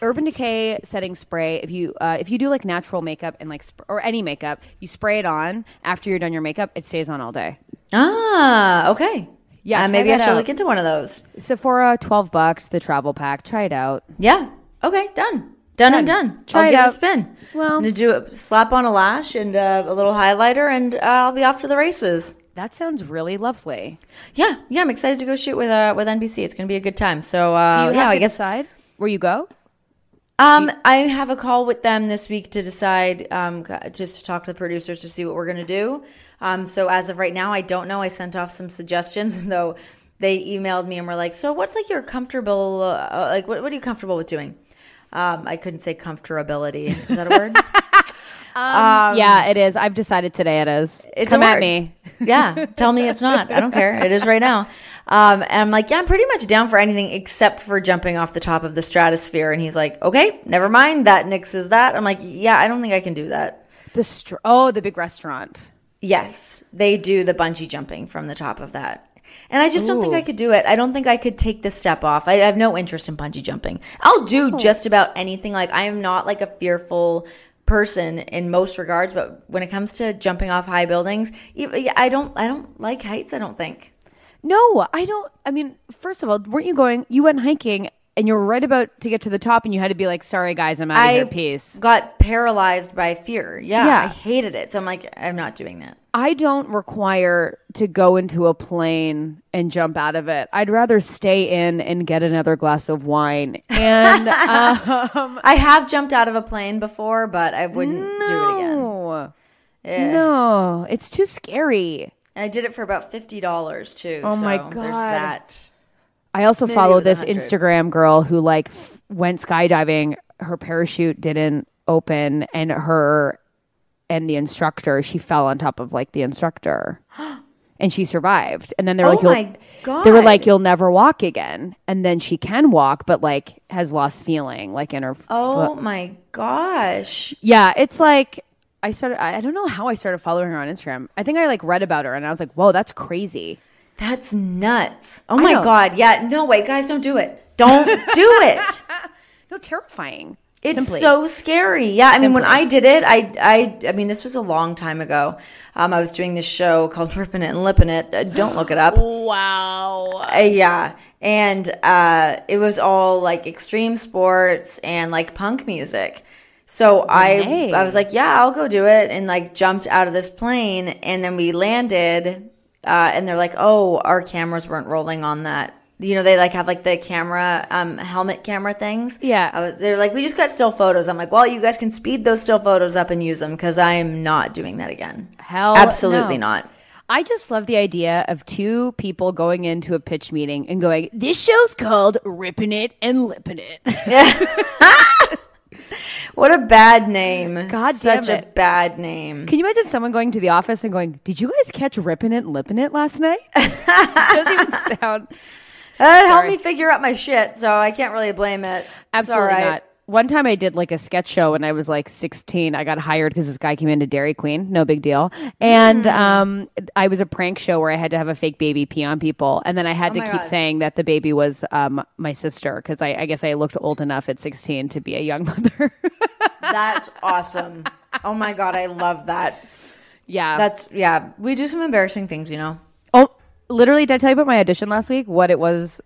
Urban Decay setting spray. If you do like natural makeup and like or any makeup, you spray it on after you're done your makeup. It stays on all day. Ah, okay. Yeah, maybe I should look into one of those. Sephora, $12, the travel pack. Try it out. Yeah. Okay. Done and done. Try it out. Give it a spin. Well, I'm gonna slap on a lash and a little highlighter, and I'll be off to the races. That sounds really lovely. Yeah. I'm excited to go shoot with NBC. It's gonna be a good time. So do you have to decide where you go? I have a call with them this week to decide, just to talk to the producers to see what we're going to do. So as of right now, I don't know. I sent off some suggestions, though they emailed me and were like, so what's like your comfortable, what are you comfortable with doing? I couldn't say comfortability. Is that a word? Yeah, it is. I've decided today it is. Come at me. Yeah, tell me it's not. I don't care. It is right now. And I'm like, yeah, I'm pretty much down for anything except for jumping off the top of the stratosphere. And he's like, okay, never mind. That nixes that. I'm like, yeah, I don't think I can do that. The big restaurant. Yes, they do the bungee jumping from the top of that. And I just don't think I could do it. I don't think I could take the step off. I have no interest in bungee jumping. I'll do just about anything. Like, I am not like a fearful person in most regards, but when it comes to jumping off high buildings, I don't like heights, I don't think. No, I don't. I mean, first of all, you went hiking and you were right about to get to the top and you had to be like, sorry guys, I'm out of here, peace. Got paralyzed by fear. Yeah, I hated it. So I'm like, I'm not doing that. I don't require to go into a plane and jump out of it. I'd rather stay in and get another glass of wine. And I have jumped out of a plane before, but I wouldn't do it again. No, it's too scary. And I did it for about $50 too. Oh my God. There's that. I also follow this Instagram girl who like went skydiving. Her parachute didn't open and the instructor, she fell on top of like the instructor and she survived. And then they were they were like, you'll never walk again. And then she can walk, but like has lost feeling like in her foot. My gosh. Yeah. It's like, I don't know how I started following her on Instagram. I think I like read about her and I was like, whoa, that's crazy. That's nuts. Oh my God. Yeah. No way. Guys, don't do it. Don't do it. No, terrifying. It's so scary. Yeah. I mean, when I did it, I mean, this was a long time ago. I was doing this show called Rippin' It and Lippin' It. Don't look it up. Wow. Yeah. And it was all like extreme sports and like punk music. So I was like, yeah, I'll go do it. And like jumped out of this plane. And then we landed and they're like, oh, our cameras weren't rolling on that. You know, they like have like the camera, helmet camera things. Yeah. They're like, we just got still photos. I'm like, well, you guys can speed those still photos up and use them because I am not doing that again. Absolutely not. I just love the idea of two people going into a pitch meeting and going, this show's called Rippin' It and Lippin' It. What a bad name. God damn it. Such a bad name. Can you imagine someone going to the office and going, did you guys catch Rippin' It and Lippin' It last night? It doesn't even sound... helped me figure out my shit, so I can't really blame it. Absolutely not. One time I did like a sketch show when I was like 16. I got hired because this guy came into Dairy Queen. No big deal. And I was a prank show where I had to have a fake baby pee on people. And then I had to keep saying that the baby was my sister because I guess I looked old enough at 16 to be a young mother. That's awesome. Oh my God, I love that. Yeah. We do some embarrassing things, you know. literally, did I tell you about my audition last week? What I was?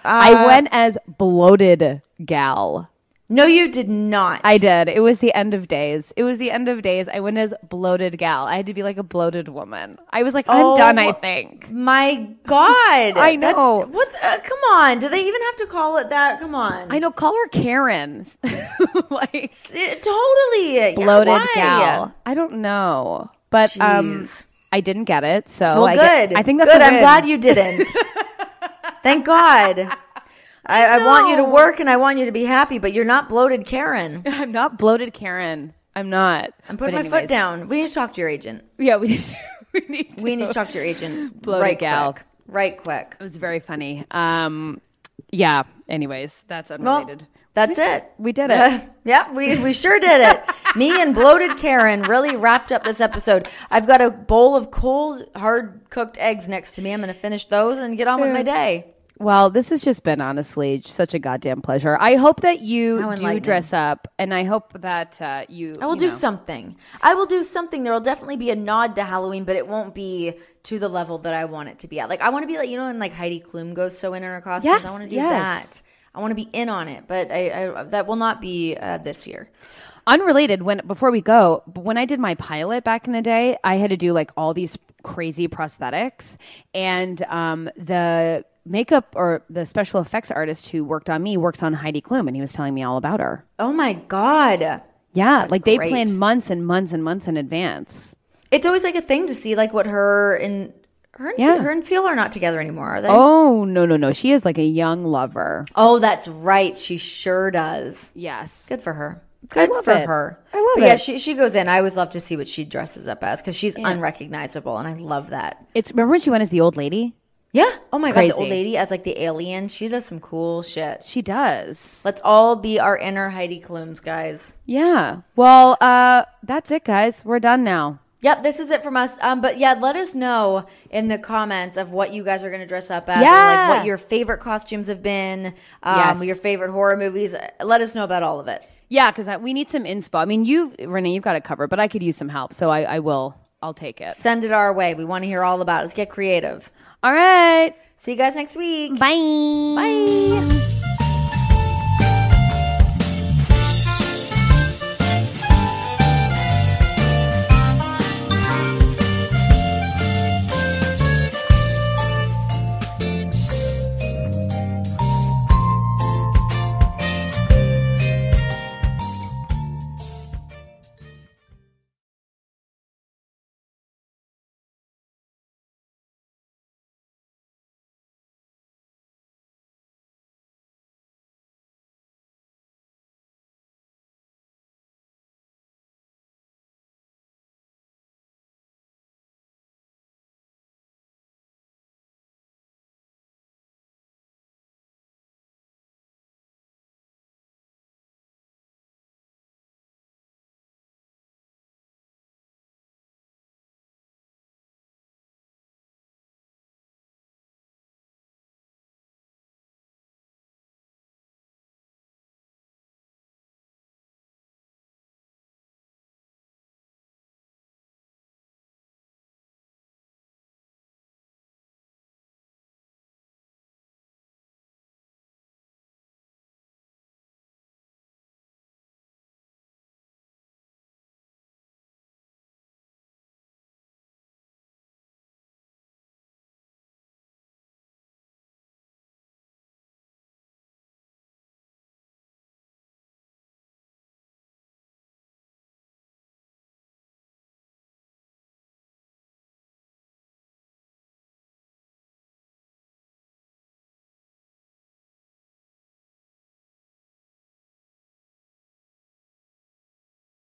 I went as bloated gal. No, you did not. I did. It was the end of days. I went as bloated gal. I had to be like a bloated woman. I was like, I'm done, I think. My God. I know. Come on. Do they even have to call it that? Come on. I know. Call her Karen. Like totally. bloated gal. I don't know. But Jeez. I didn't get it. So well, good. I think that's good. a I'm win. glad you didn't. Thank God. I want you to work and I want you to be happy, but you're not bloated Karen. I'm not bloated Karen. I'm not. I'm putting my foot down. We need to talk to your agent. Yeah, we need to. We need to talk to your agent. Bloated right gal. quick. Right quick. It was very funny. Yeah. Anyways, that's unrelated. Well, that's it. We did it. Yeah, we sure did it. Me and bloated Karen really wrapped up this episode. I've got a bowl of cold, hard-cooked eggs next to me. I'm going to finish those and get on with my day. Well, this has just been honestly such a goddamn pleasure. I hope that you do dress up, and I hope that you. I will do something. I will do something. There will definitely be a nod to Halloween, but it won't be to the level that I want it to be at. Like I want to be like when like Heidi Klum goes so in her costumes. Yes, I want to do that. I want to be in on it, but I that will not be this year. Unrelated, before we go, when I did my pilot back in the day, I had to do like all these crazy prosthetics, and the makeup or the special effects artist who worked on me works on Heidi Klum, and he was telling me all about her. Oh my God. Yeah, that's like great. They plan months and months and months in advance. It's always like a thing to see like what her and Seal are not together anymore, are they? Oh, no. She is like a young lover. Oh, that's right. She sure does. Yes. Good for her. Good for her. I love it. it. Yeah, she goes in. I always love to see what she dresses up as because she's unrecognizable, and I love that. Remember when she went as the old lady? Yeah. Oh my Crazy. God, the old lady as like the alien. She does some cool shit. She does. Let's all be our inner Heidi Klums, guys. Yeah. Well, that's it, guys. We're done now. Yep, this is it from us. But yeah, let us know in the comments of what you guys are going to dress up as, or like what your favorite costumes have been, your favorite horror movies. Let us know about all of it. Yeah, because we need some inspo. I mean, Renee, you've got it covered, but I could use some help, so I'll take it. Send it our way. We want to hear all about it. Let's get creative. All right. See you guys next week. Bye. Bye.